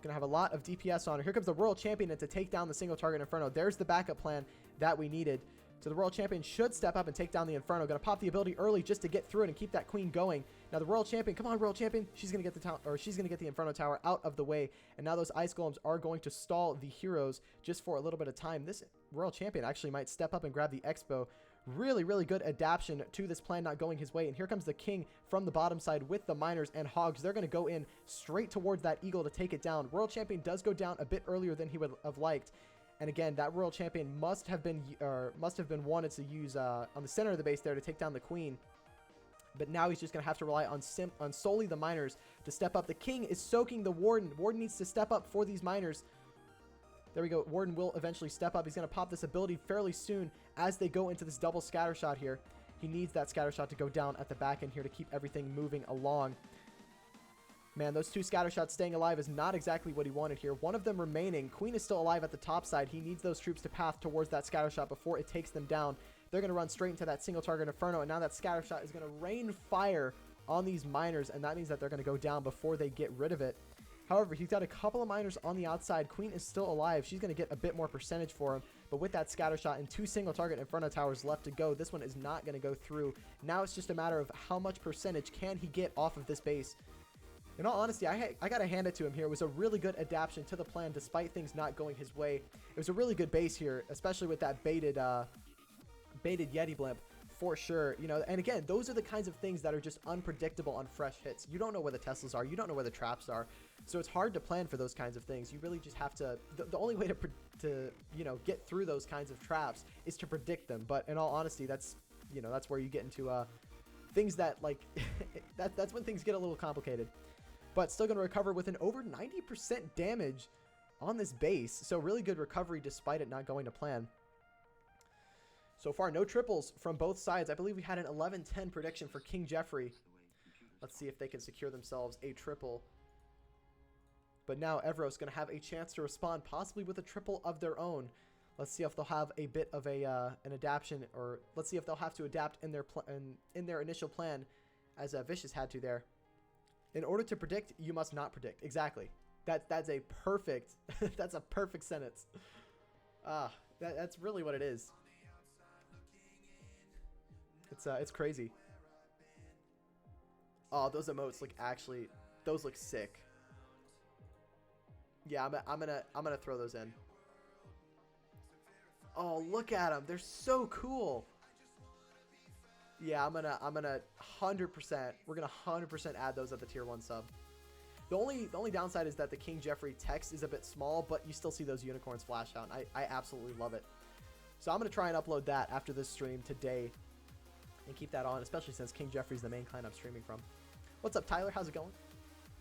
Gonna have a lot of DPS on her. Here comes the Royal Champion to take down the single target Inferno. There's the backup plan that we needed. So the Royal Champion should step up and take down the Inferno. Gonna pop the ability early just to get through it and keep that queen going. Now the Royal Champion, come on Royal Champion. She's gonna get the town, or she's gonna get the Inferno Tower out of the way. And now those ice golems are going to stall the heroes just for a little bit of time. This Royal Champion actually might step up and grab the Expo. Really, really good adaptation to this plan not going his way. And here comes the king from the bottom side with the miners and hogs. They're going to go in straight towards that eagle to take it down. Royal Champion does go down a bit earlier than he would have liked. And again, that Royal Champion must have been wanted to use on the center of the base there to take down the queen. But now he's just going to have to rely on solely the miners to step up. The king is soaking the warden. Warden needs to step up for these miners. There we go. Warden will eventually step up. He's going to pop this ability fairly soon as they go into this double scatter shot here. He needs that scatter shot to go down at the back end here to keep everything moving along. Man, those 2 scatter shots staying alive is not exactly what he wanted here. One of them remaining. Queen is still alive at the top side. He needs those troops to path towards that scatter shot before it takes them down. They're going to run straight into that single target Inferno, and now that scatter shot is going to rain fire on these miners, and that means that they're going to go down before they get rid of it. However, he's got a couple of miners on the outside. Queen is still alive. She's going to get a bit more percentage for him. But with that scatter shot and 2 single target Inferno Towers left to go, this one is not going to go through. Now it's just a matter of how much percentage can he get off of this base. In all honesty, I got to hand it to him here. It was a really good adaptation to the plan despite things not going his way. It was a really good base here, especially with that baited Baited Yeti Blimp for sure. You know, and again, those are the kinds of things that are just unpredictable on fresh hits. You don't know where the Teslas are. You don't know where the traps are. So it's hard to plan for those kinds of things. You really just have to, the only way to, you know, get through those kinds of traps is to predict them. But in all honesty, that's, you know, that's where you get into things that, like, that's when things get a little complicated. But still going to recover with an over 90% damage on this base. So really good recovery despite it not going to plan. So far, no triples from both sides. I believe we had an 11-10 prediction for King Jeffrey. Let's see if they can secure themselves a triple. But now Erevos going to have a chance to respond, possibly with a triple of their own. Let's see if they'll have a bit of a an adaptation, or let's see if they'll have to adapt in their initial plan, as Vicious had to there. In order to predict, you must not predict. Exactly. That's a perfect that's a perfect sentence. That's really what it is. It's crazy. Oh, those emotes look those look sick. Yeah, I'm gonna throw those in. Oh, look at them. They're so cool. Yeah, I'm gonna 100%. We're gonna 100% add those at the tier 1 sub. The only downside is that the King Jeffrey text is a bit small, but you still see those unicorns flash out. And I absolutely love it. So I'm gonna try and upload that after this stream today, and keep that on, especially since King Jeffrey's the main client I'm streaming from. What's up, Tyler? How's it going?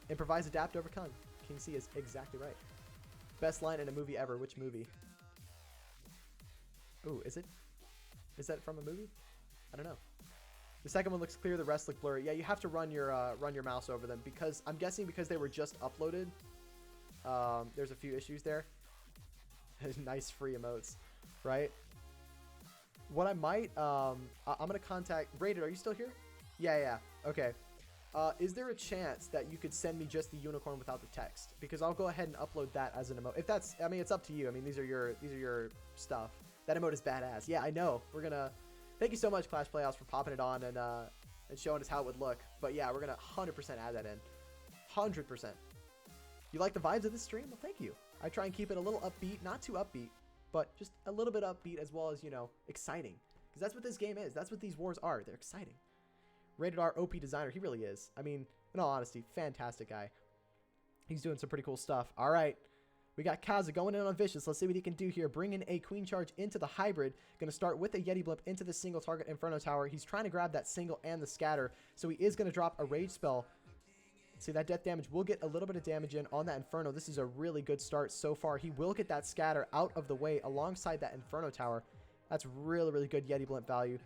Improvise, adapt, overcome. King C is exactly right. Best line in a movie ever. Which movie? Ooh, is it? Is that from a movie? I don't know. The second one looks clear. The rest look blurry. Yeah, you have to run your mouse over them, because I'm guessing because they were just uploaded. There's a few issues there. Nice free emotes, right? What I might, I'm gonna contact Rated. Are you still here? Yeah. Okay. Is there a chance that you could send me just the unicorn without the text? Because I'll go ahead and upload that as an emote. If that's, I mean, it's up to you. I mean, these are your stuff. That emote is badass. Yeah, I know. We're gonna. Thank you so much, Clash Playhouse, for popping it on and showing us how it would look. But yeah, we're gonna 100% add that in. 100%. You like the vibes of this stream? Well, thank you. I try and keep it a little upbeat, not too upbeat, but just a little bit upbeat, as well as, you know, exciting. Because that's what this game is. That's what these wars are. They're exciting. Rated R OP designer. He really is. I mean, in all honesty, fantastic guy. He's doing some pretty cool stuff. All right. We got Kaza going in on Vicious. Let's see what he can do here. Bring in a Queen Charge into the hybrid. Going to start with a Yeti Blimp into the single target Inferno Tower. He's trying to grab that single and the scatter. So he is going to drop a Rage Spell. See, that death damage will get a little bit of damage in on that Inferno. This is a really good start so far. He will get that scatter out of the way alongside that Inferno Tower. That's really, really good Yeti Blimp value.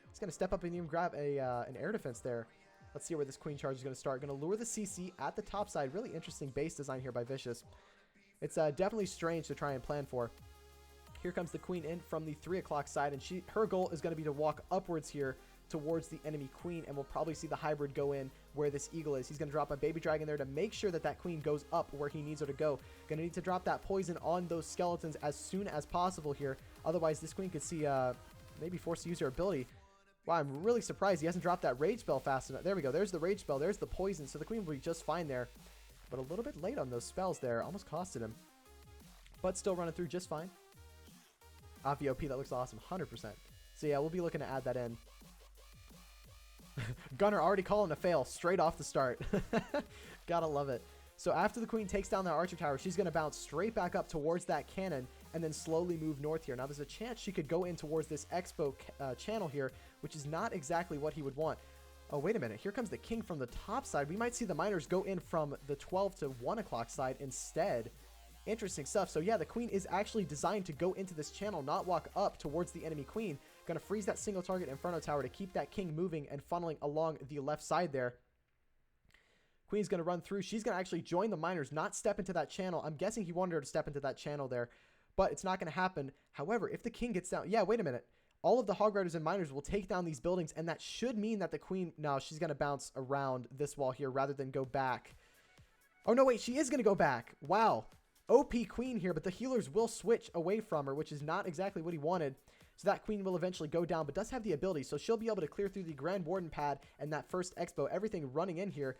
He's going to step up and even grab an air defense there. Let's see where this Queen Charge is going to start. Going to lure the CC at the top side. Really interesting base design here by Vicious. It's definitely strange to try and plan for. Here comes the Queen in from the 3 o'clock side, and her goal is going to be to walk upwards here towards the enemy Queen, and we'll probably see the hybrid go in where this Eagle is. He's going to drop a Baby Dragon there to make sure that that Queen goes up where he needs her to go. Going to need to drop that poison on those skeletons as soon as possible here. Otherwise, this Queen could see maybe forced to use her ability. Wow, I'm really surprised he hasn't dropped that Rage Spell fast enough. There we go. There's the Rage Spell. There's the poison. So the Queen will be just fine there. But a little bit late on those spells there. Almost costed him. But still running through just fine. VOP, that looks awesome. 100%. So yeah, we'll be looking to add that in. Gunner already calling a fail straight off the start. Gotta love it. So after the Queen takes down that Archer Tower, she's going to bounce straight back up towards that cannon and then slowly move north here. Now there's a chance she could go in towards this Expo channel here, which is not exactly what he would want. Oh, wait a minute. Here comes the King from the top side. We might see the miners go in from the 12 to 1 o'clock side instead. Interesting stuff. So yeah, the Queen is actually designed to go into this channel, not walk up towards the enemy Queen. Going to freeze that single target Inferno Tower to keep that King moving and funneling along the left side there. Queen's going to run through. She's going to actually join the miners, not step into that channel. I'm guessing he wanted her to step into that channel there, but it's not going to happen. However, if the King gets down... Yeah, wait a minute. All of the Hog Riders and miners will take down these buildings, and that should mean that the Queen... No, she's going to bounce around this wall here rather than go back. Oh, no, wait. She is going to go back. Wow. OP Queen here, but the healers will switch away from her, which is not exactly what he wanted. So that Queen will eventually go down, but does have the ability, so she'll be able to clear through the Grand Warden pad and that first Expo, everything running in here.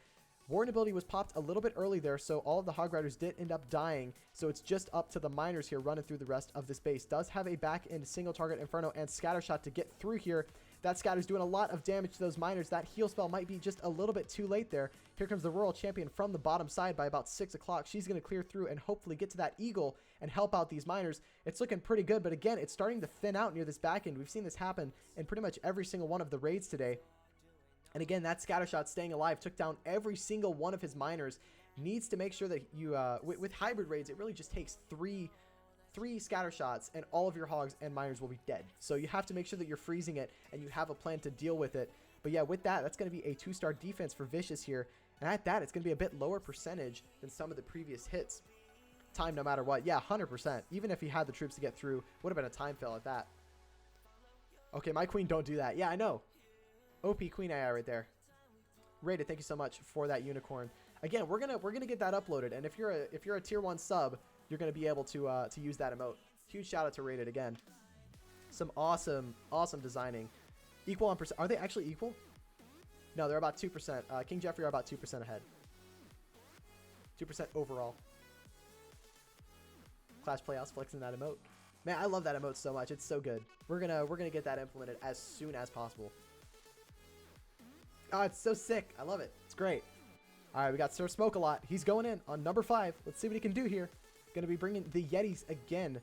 Warden ability was popped a little bit early there, so all of the Hog Riders did end up dying. So it's just up to the miners here running through the rest of this base. Does have a back end single target Inferno and scatter shot to get through here. That scatter's doing a lot of damage to those miners. That heal spell might be just a little bit too late there. Here comes the Royal Champion from the bottom side by about 6 o'clock. She's going to clear through and hopefully get to that Eagle and help out these miners. It's looking pretty good, but again, it's starting to thin out near this back end. We've seen this happen in pretty much every single one of the raids today. And again, that scattershot staying alive took down every single one of his miners. Needs to make sure that you, with hybrid raids, it really just takes three scatter shots and all of your hogs and miners will be dead. So you have to make sure that you're freezing it and you have a plan to deal with it. But yeah, with that, that's going to be a 2-star defense for Vicious here. And at that, it's going to be a bit lower percentage than some of the previous hits. Time no matter what. Yeah, 100%. Even if he had the troops to get through, would have been a time fail at that. Okay, my queen, don't do that. Yeah, I know. OP Queen AI right there. Rated, thank you so much for that unicorn. Again, we're gonna get that uploaded, and if you're a tier 1 sub, you're gonna be able to use that emote. Huge shout out to Rated again. Some awesome designing. Equal on percent. Are they actually equal? No, they're about 2%. King Jeffrey are about 2% ahead. 2% overall. Clash Playoffs flexing that emote. Man, I love that emote so much. It's so good. We're gonna get that implemented as soon as possible. Oh, it's so sick. I love it. It's great. All right, we got Sir Smoke-A-Lot. He's going in on number 5. Let's see what he can do here. Going to be bringing the Yetis again.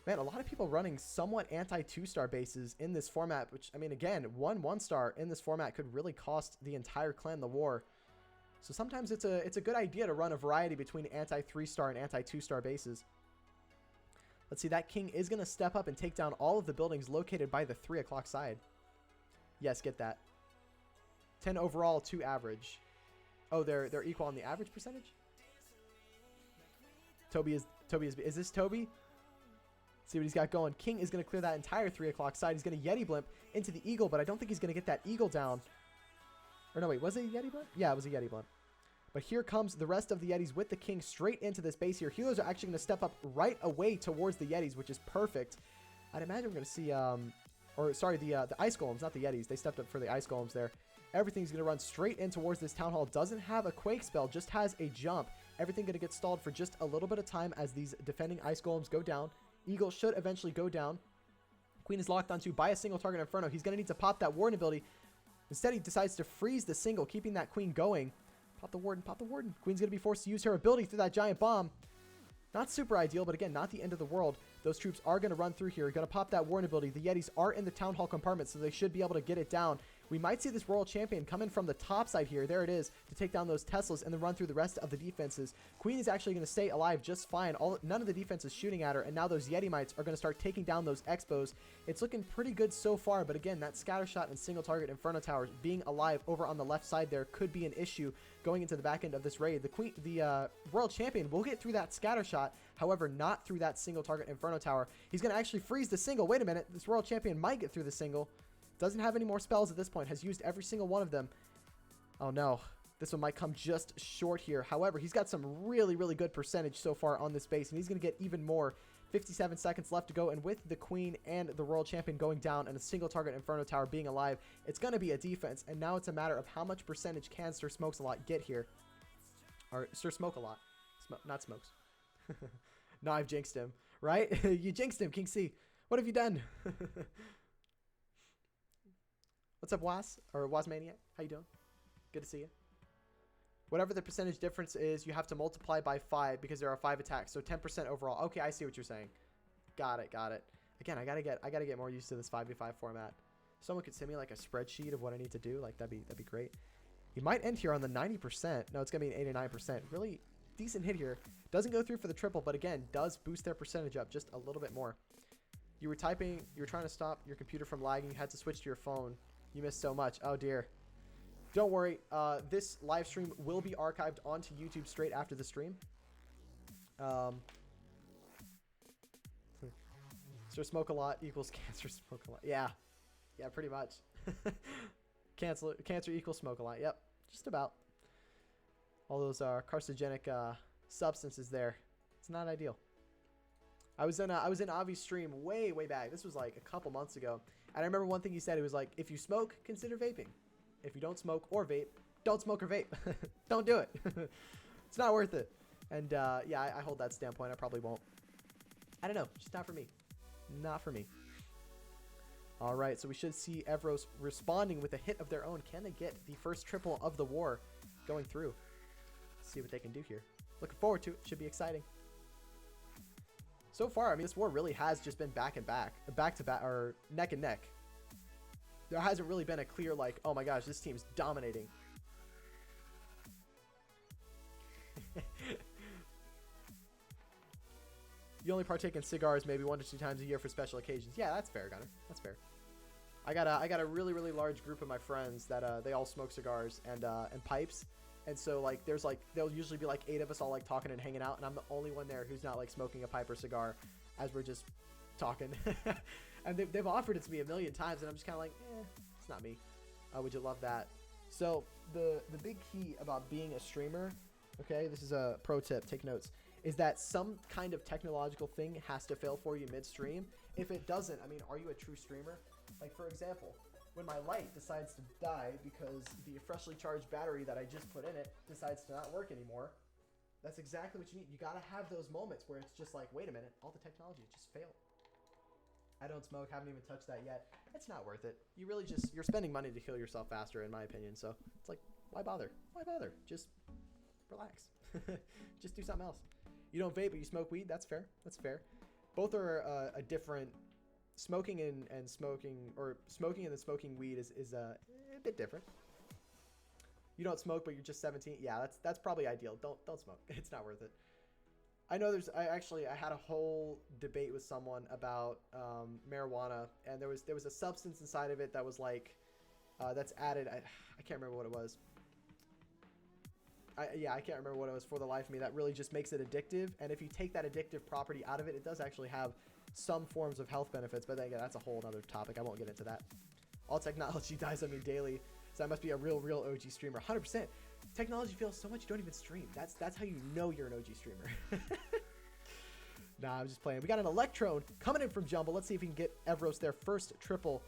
Man, a lot of people running somewhat anti-2-star bases in this format, which, I mean, again, one 1-star in this format could really cost the entire clan the war. So sometimes it's a good idea to run a variety between anti-3-star and anti-2-star bases. Let's see, that king is going to step up and take down all of the buildings located by the 3 o'clock side. Yes, get that. 10 overall, 2 average. Oh, they're equal on the average percentage? Is this Toby? See what he's got going. King is going to clear that entire 3 o'clock side. He's going to Yeti Blimp into the Eagle, but I don't think he's going to get that Eagle down. Or no, wait, was it a Yeti Blimp? Yeah, it was a Yeti Blimp. But here comes the rest of the Yetis with the King straight into this base here. Healers are actually going to step up right away towards the Yetis, which is perfect. I'd imagine we're going to see, the Ice Golems, not the Yetis. They stepped up for the Ice Golems there. Everything's going to run straight in towards this Town Hall. Doesn't have a Quake spell, just has a jump. Everything going to get stalled for just a little bit of time as these defending Ice Golems go down. Eagle should eventually go down. Queen is locked onto by a single target Inferno. He's going to need to pop that Warden ability. Instead, he decides to freeze the single, keeping that Queen going. Pop the Warden, pop the Warden. Queen's going to be forced to use her ability through that giant bomb. Not super ideal, but again, not the end of the world. Those troops are going to run through here. Going to pop that Warden ability. The Yetis are in the Town Hall compartment, so they should be able to get it down. We might see this Royal Champion come in from the top side here. There it is, to take down those Teslas and then run through the rest of the defenses. Queen is actually going to stay alive just fine. None of the defense is shooting at her, and now those Yeti Mites are going to start taking down those Expos. It's looking pretty good so far, but again, that scatter shot and single target Inferno Tower being alive over on the left side there could be an issue going into the back end of this raid. The Royal Champion will get through that scatter shot, however, not through that single target Inferno Tower. He's going to actually freeze the single. Wait a minute, this Royal Champion might get through the single. Doesn't have any more spells at this point. Has used every single one of them. Oh no. This one might come just short here. However, he's got some really, really good percentage so far on this base. And he's going to get even more. 57 seconds left to go. And with the Queen and the Royal Champion going down and a single target Inferno Tower being alive, it's going to be a defense. And now it's a matter of how much percentage can Sir Smokes-A-Lot get here. Or Sir Smoke-A-Lot. Not Smokes. No, I've jinxed him. Right? You jinxed him, King C. What have you done? What's up, Was? Or Wasmaniac? How you doing? Good to see you. Whatever the percentage difference is, you have to multiply by 5 because there are 5 attacks. So 10% overall. Okay, I see what you're saying. Got it, got it. Again, I gotta get more used to this 5v5 format. Someone could send me like a spreadsheet of what I need to do. Like that'd be great. He might end here on the 90%. No, it's gonna be an 89%. Really decent hit here. Doesn't go through for the triple, but again, does boost their percentage up just a little bit more. You were typing, you were trying to stop your computer from lagging, you had to switch to your phone. You missed so much. Oh dear. Don't worry. This live stream will be archived onto YouTube straight after the stream. Sir Smoke-A-Lot equals Cancer Smoke-A-Lot. Yeah. Yeah, pretty much. Cancer equals Smoke-A-Lot. Yep. Just about. All those carcinogenic substances there. It's not ideal. I was in Avi's stream way back. This was like a couple months ago. And I remember one thing he said. It was like, if you smoke, consider vaping. If you don't smoke or vape, don't smoke or vape. Don't do it. It's not worth it. And yeah, I hold that standpoint. I probably won't. I don't know. Just not for me. Not for me. All right, so we should see Erevos responding with a hit of their own. Can they get the first triple of the war going through? Let's see what they can do here. Looking forward to it. Should be exciting. So far, I mean, this war really has just been back to back, or neck and neck. There hasn't really been a clear, like, oh my gosh, this team's dominating. You only partake in cigars maybe 1 to 2 times a year for special occasions. Yeah, that's fair, Gunner. That's fair. I got a really, really large group of my friends that they all smoke cigars and pipes. And so, like, there'll usually be, like, 8 of us all, like, talking and hanging out. And I'm the only one there who's not, like, smoking a pipe or cigar as we're just talking. And they've offered it to me a million times. And I'm just kind of like, it's not me. Would you love that? So, the big key about being a streamer, okay, this is a pro tip, take notes, is that some kind of technological thing has to fail for you midstream. If it doesn't, I mean, are you a true streamer? Like, for example, when my light decides to die because the freshly charged battery that I just put in it decides to not work anymore, that's exactly what you need. You gotta have those moments where it's just like, wait a minute, all the technology just failed. I don't smoke, haven't even touched that yet. It's not worth it. You really just, you're spending money to kill yourself faster, in my opinion. So it's like, why bother? Why bother? Just relax. Just do something else. You don't vape, but you smoke weed. That's fair. That's fair. Both are a different. Smoking and smoking, or smoking and then smoking weed is a bit different. You don't smoke, but you're just 17. Yeah, that's probably ideal. Don't smoke. It's not worth it. I know I had a whole debate with someone about marijuana, and there was a substance inside of it that was like that's added. I can't remember what it was. I can't remember what it was for the life of me. That really just makes it addictive. And if you take that addictive property out of it, it does actually have some forms of health benefits. But then again, that's a whole other topic. I won't get into that. All technology dies on me daily. So I must be a real OG streamer. 100%. Technology fails so much you don't even stream. That's how you know you're an OG streamer. Nah, I'm just playing. We got an Electrode coming in from Jumble. Let's see if we can get Erevos their first triple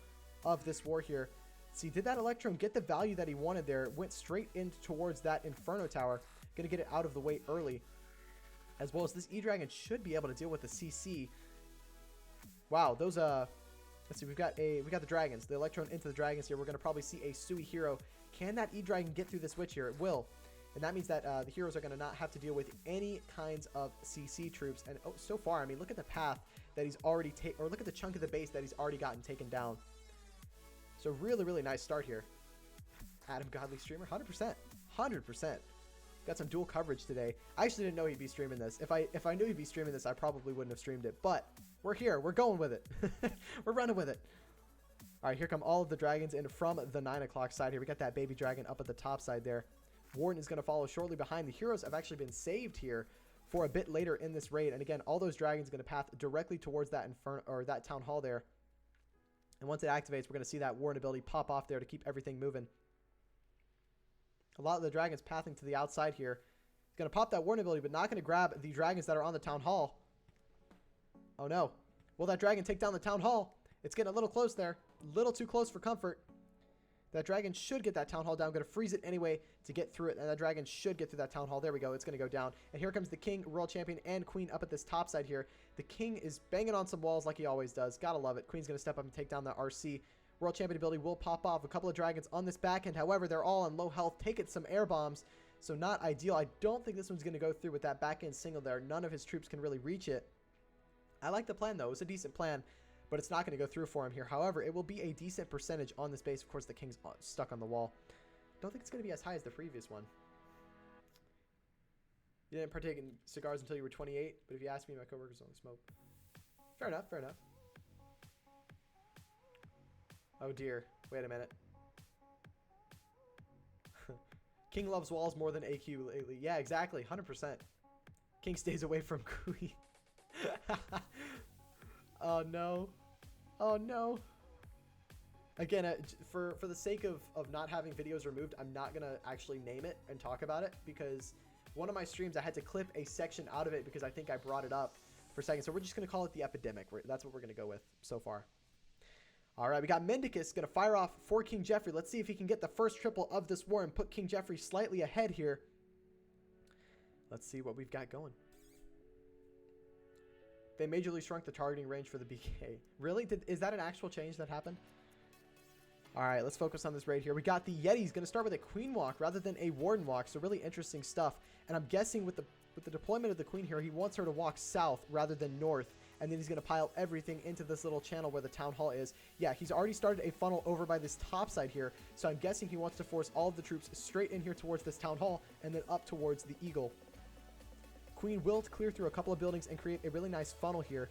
of this war here. See, did that Electron get the value that he wanted there? Went straight in towards that Inferno Tower. Going to get it out of the way early. As well as this E-Dragon should be able to deal with the CC. Wow, those, let's see, we got the Dragons. The Electron into the Dragons here. We're going to probably see a Sui hero. Can that E-Dragon get through the switch here? It will. And that means that the heroes are going to not have to deal with any kinds of CC troops. And oh, so far, I mean, look at the path that he's already taken, or look at the chunk of the base that he's already gotten taken down. So really nice start here. Adam Godly streamer, 100%. 100%. Got some dual coverage today. I actually didn't know he'd be streaming this. If I knew he'd be streaming this, I probably wouldn't have streamed it. But we're here. We're going with it. We're running with it. All right, here come all of the dragons in from the 9 o'clock side here. We got that baby dragon up at the top side there. Warden is going to follow shortly behind. The heroes have actually been saved here for a bit later in this raid. And again, all those dragons are going to path directly towards that Inferno, or that town hall there. And once it activates, we're going to see that Warden ability pop off there to keep everything moving. A lot of the dragons pathing to the outside here. It's going to pop that Warden ability, but not going to grab the dragons that are on the town hall. Oh no. Will that dragon take down the town hall? It's getting a little close there. A little too close for comfort. That dragon should get that town hall down. I'm going to freeze it anyway to get through it. And that dragon should get through that town hall. There we go. It's going to go down. And here comes the king, world champion, and queen up at this top side here. The king is banging on some walls like he always does. Gotta love it. Queen's going to step up and take down the RC. World champion ability will pop off. A couple of dragons on this back end. However, they're all on low health. Taking some air bombs. So not ideal. I don't think this one's going to go through with that back end single there. None of his troops can really reach it. I like the plan though. It was a decent plan. But it's not going to go through for him here. However, it will be a decent percentage on this base. Of course, the king's stuck on the wall. Don't think it's going to be as high as the previous one. You didn't partake in cigars until you were 28, but if you ask me, my coworkers only smoke. Fair enough, fair enough. Oh dear. Wait a minute. King loves walls more than AQ lately. Yeah, exactly. 100%. King stays away from Queen. Oh no. Oh no. Again, for the sake of not having videos removed, I'm not going to actually name it and talk about it, because one of my streams, I had to clip a section out of it because I think I brought it up for a second. So we're just going to call it the epidemic. That's what we're going to go with so far. All right, we got Mendicus going to fire off for King Jeffrey. Let's see if he can get the first triple of this war and put King Jeffrey slightly ahead here. Let's see what we've got going. They majorly shrunk the targeting range for the BK. Really? Is that an actual change that happened? All right, let's focus on this raid here. We got the Yeti's going to start with a Queen Walk rather than a Warden Walk, so really interesting stuff. And I'm guessing with the deployment of the Queen here, he wants her to walk south rather than north, and then he's going to pile everything into this little channel where the Town Hall is. Yeah, he's already started a funnel over by this top side here, so I'm guessing he wants to force all of the troops straight in here towards this Town Hall and then up towards the Eagle. Queen will clear through a couple of buildings and create a really nice funnel here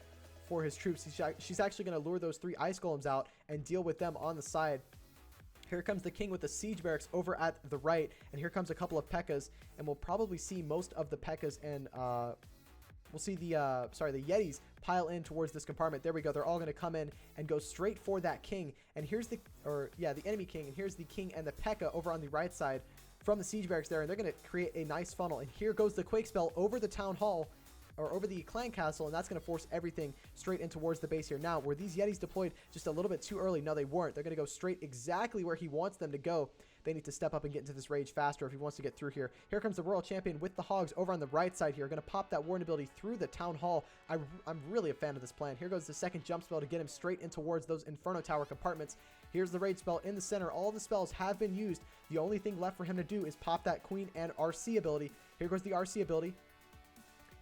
for his troops. She's actually going to lure those 3 ice golems out and deal with them on the side. Here comes the king with the siege barracks over at the right, and here comes a couple of P.E.K.K.A.s, and we'll probably see most of the P.E.K.K.A.s and we'll see the Yetis pile in towards this compartment. There we go. They're all going to come in and go straight for that king. And here's the enemy king, and here's the king and the P.E.K.K.A. over on the right side from the siege barracks there, and they're going to create a nice funnel. And here goes the quake spell over the town hall, or over the clan castle, and that's going to force everything straight in towards the base here. Now, were these Yetis deployed just a little bit too early? No, they weren't. They're going to go straight exactly where he wants them to go. They need to step up and get into this rage faster if he wants to get through here. Here comes the Royal Champion with the Hogs over on the right side here. Going to pop that Warden ability through the Town Hall. I'm really a fan of this plan. Here goes the second jump spell to get him straight in towards those Inferno Tower compartments. Here's the raid spell in the center. All the spells have been used. The only thing left for him to do is pop that Queen and RC ability. Here goes the RC ability.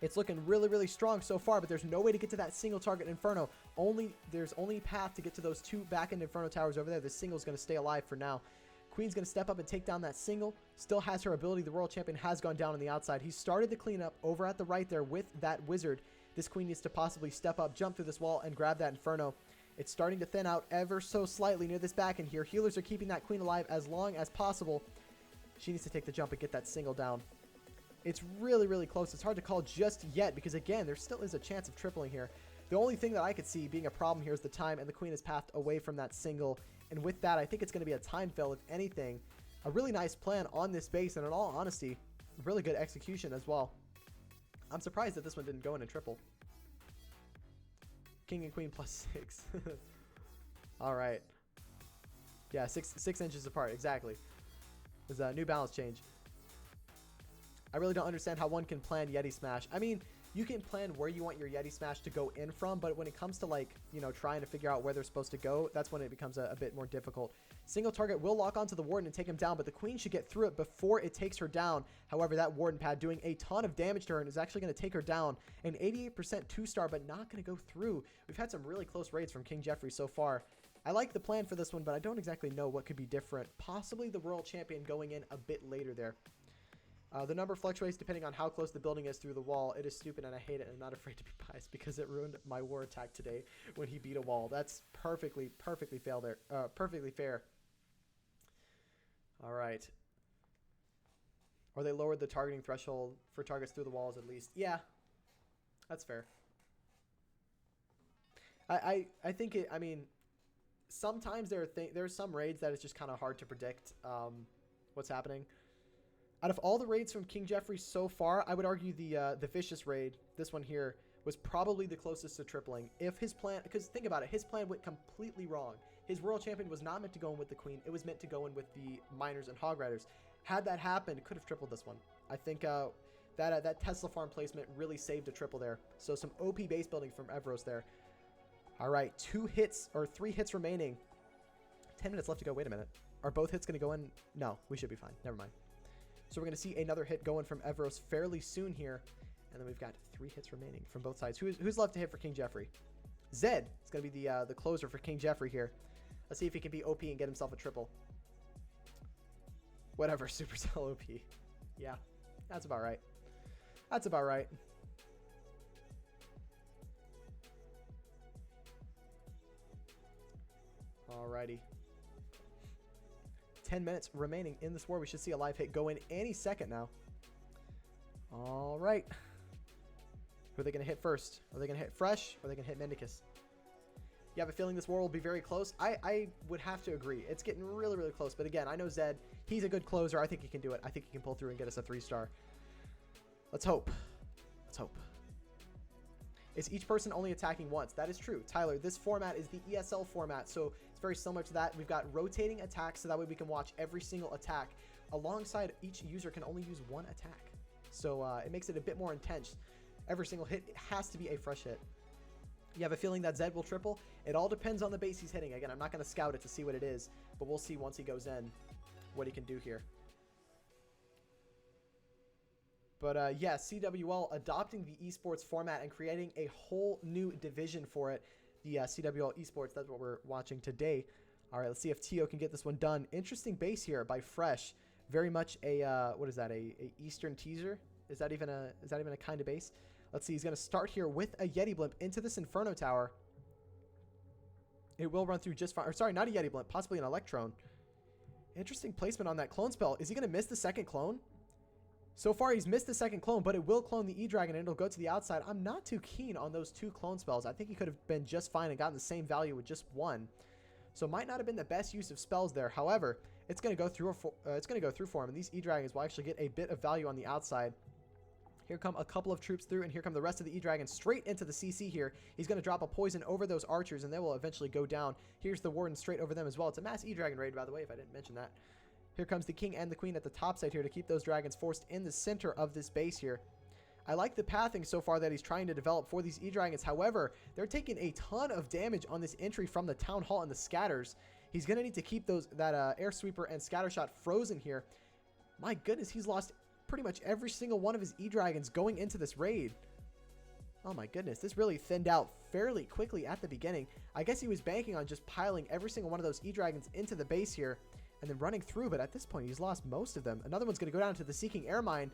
It's looking really, really strong so far, but there's no way to get to that single target Inferno. There's only path to get to those 2 back-end Inferno towers over there. The single's going to stay alive for now. Queen's going to step up and take down that single. Still has her ability. The Royal Champion has gone down on the outside. He started the cleanup over at the right there with that wizard. This Queen needs to possibly step up, jump through this wall, and grab that Inferno. It's starting to thin out ever so slightly near this back end here. Healers are keeping that Queen alive as long as possible. She needs to take the jump and get that single down. It's really, really close. It's hard to call just yet because, again, there still is a chance of tripling here. The only thing that I could see being a problem here is the time, and the Queen is pathed away from that single. And with that, I think it's going to be a time fail, if anything. A really nice plan on this base, and in all honesty, really good execution as well. I'm surprised that this one didn't go in a triple. King and Queen +6. All right. Yeah, six inches apart, exactly. There's a New Balance change. I really don't understand how one can plan Yeti Smash. I mean, you can plan where you want your Yeti Smash to go in from, but when it comes to, like, you know, trying to figure out where they're supposed to go, that's when it becomes a bit more difficult. Single target will lock onto the Warden and take him down, but the Queen should get through it before it takes her down. However, that Warden pad doing a ton of damage to her and is actually going to take her down. An 88% 2-star, but not going to go through. We've had some really close raids from King Jeffrey so far. I like the plan for this one, but I don't exactly know what could be different. Possibly the Royal Champion going in a bit later there. The number fluctuates depending on how close the building is through the wall. It is stupid and I hate it, and I'm not afraid to be biased because it ruined my war attack today when he beat a wall. That's perfectly fair there. Perfectly fair. All right. Or they lowered the targeting threshold for targets through the walls at least. Yeah, that's fair. I think it. I mean, sometimes there's some raids that it's just kind of hard to predict what's happening. Out of all the raids from King Jeffrey so far, I would argue the Vicious raid, this one here, was probably the closest to tripling. If his plan, because think about it, his plan went completely wrong. His Royal Champion was not meant to go in with the Queen. It was meant to go in with the Miners and Hog Riders. Had that happened, it could have tripled this one. I think that Tesla farm placement really saved a triple there. So some OP base building from Erevos there. All right, 3 hits remaining. 10 minutes left to go. Wait a minute. Are both hits going to go in? No, we should be fine. Never mind. So we're going to see another hit going from Erevos fairly soon here. And then we've got 3 hits remaining from both sides. Who's left to hit for King Jeffrey? Zed is going to be the closer for King Jeffrey here. Let's see if he can be OP and get himself a triple. Whatever, Supercell OP. Yeah, that's about right. That's about right. Alrighty. 10 minutes remaining in this war. We should see a live hit go in any second now. All right. Who are they going to hit first? Are they going to hit Fresh or are they going to hit Mendicus? You have a feeling this war will be very close? I would have to agree. It's getting really, really close. But again, I know Zed. He's a good closer. I think he can do it. I think he can pull through and get us a 3-star. Let's hope. Let's hope. is each person only attacking once. That is true. Tyler, this format is the ESL format, so it's very similar to that. We've got rotating attacks, so that way we can watch every single attack. Alongside, each user can only use one attack. So it makes it a bit more intense. Every single hit has to be a fresh hit. You have a feeling that Zed will triple? It all depends on the base he's hitting. Again, I'm not going to scout it to see what it is, but we'll see once he goes in what he can do here. But yeah, CWL adopting the esports format and creating a whole new division for it. The CWL esports, that's what we're watching today. All right, let's see if Tio can get this one done. Interesting base here by Fresh. Very much a, what is that, a Eastern teaser? Is that even a kind of base? Let's see, he's going to start here with a Yeti Blimp into this Inferno Tower. It will run through just fine. Or sorry, not a Yeti Blimp, possibly an Electron. Interesting placement on that clone spell. Is he going to miss the second clone? So far, he's missed the second clone, but it will clone the E-Dragon, and it'll go to the outside. I'm not too keen on those two clone spells. I think he could have been just fine and gotten the same value with just one. So it might not have been the best use of spells there. However, it's going to go through for him, and these E-Dragons will actually get a bit of value on the outside. Here come a couple of troops through, and here come the rest of the E-Dragons straight into the CC here. He's going to drop a poison over those archers, and they will eventually go down. Here's the Warden straight over them as well. It's a mass E-Dragon raid, by the way, if I didn't mention that. Here comes the King and the Queen at the top side here to keep those dragons forced in the center of this base here. I like the pathing so far that he's trying to develop for these E-Dragons. However, they're taking a ton of damage on this entry from the Town Hall and the Scatters. He's going to need to keep that Air Sweeper and Scatter Shot frozen here. My goodness, he's lost pretty much every single one of his E-Dragons going into this raid. Oh my goodness, this really thinned out fairly quickly at the beginning. I guess he was banking on just piling every single one of those E-Dragons into the base here and then running through, but at this point he's lost most of them. Another one's going to go down to the Seeking Air Mine,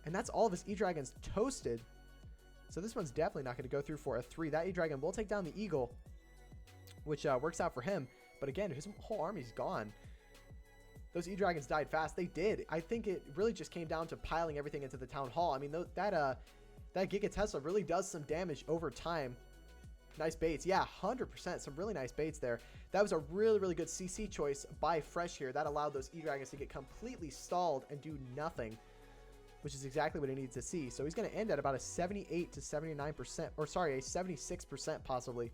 and that's all of his E-Dragons toasted. So this one's definitely not going to go through for a 3. That E-Dragon will take down the Eagle, which works out for him. But again, his whole army's gone. Those E-Dragons died fast. They did. I think it really just came down to piling everything into the Town Hall. I mean, that Giga Tesla really does some damage over time. Nice baits. Yeah, 100%. Some really nice baits there. That was a really, really good CC choice by Fresh here. That allowed those E-Dragons to get completely stalled and do nothing, which is exactly what he needs to see. So he's going to end at about a 78 to 79%, or sorry, a 76% possibly.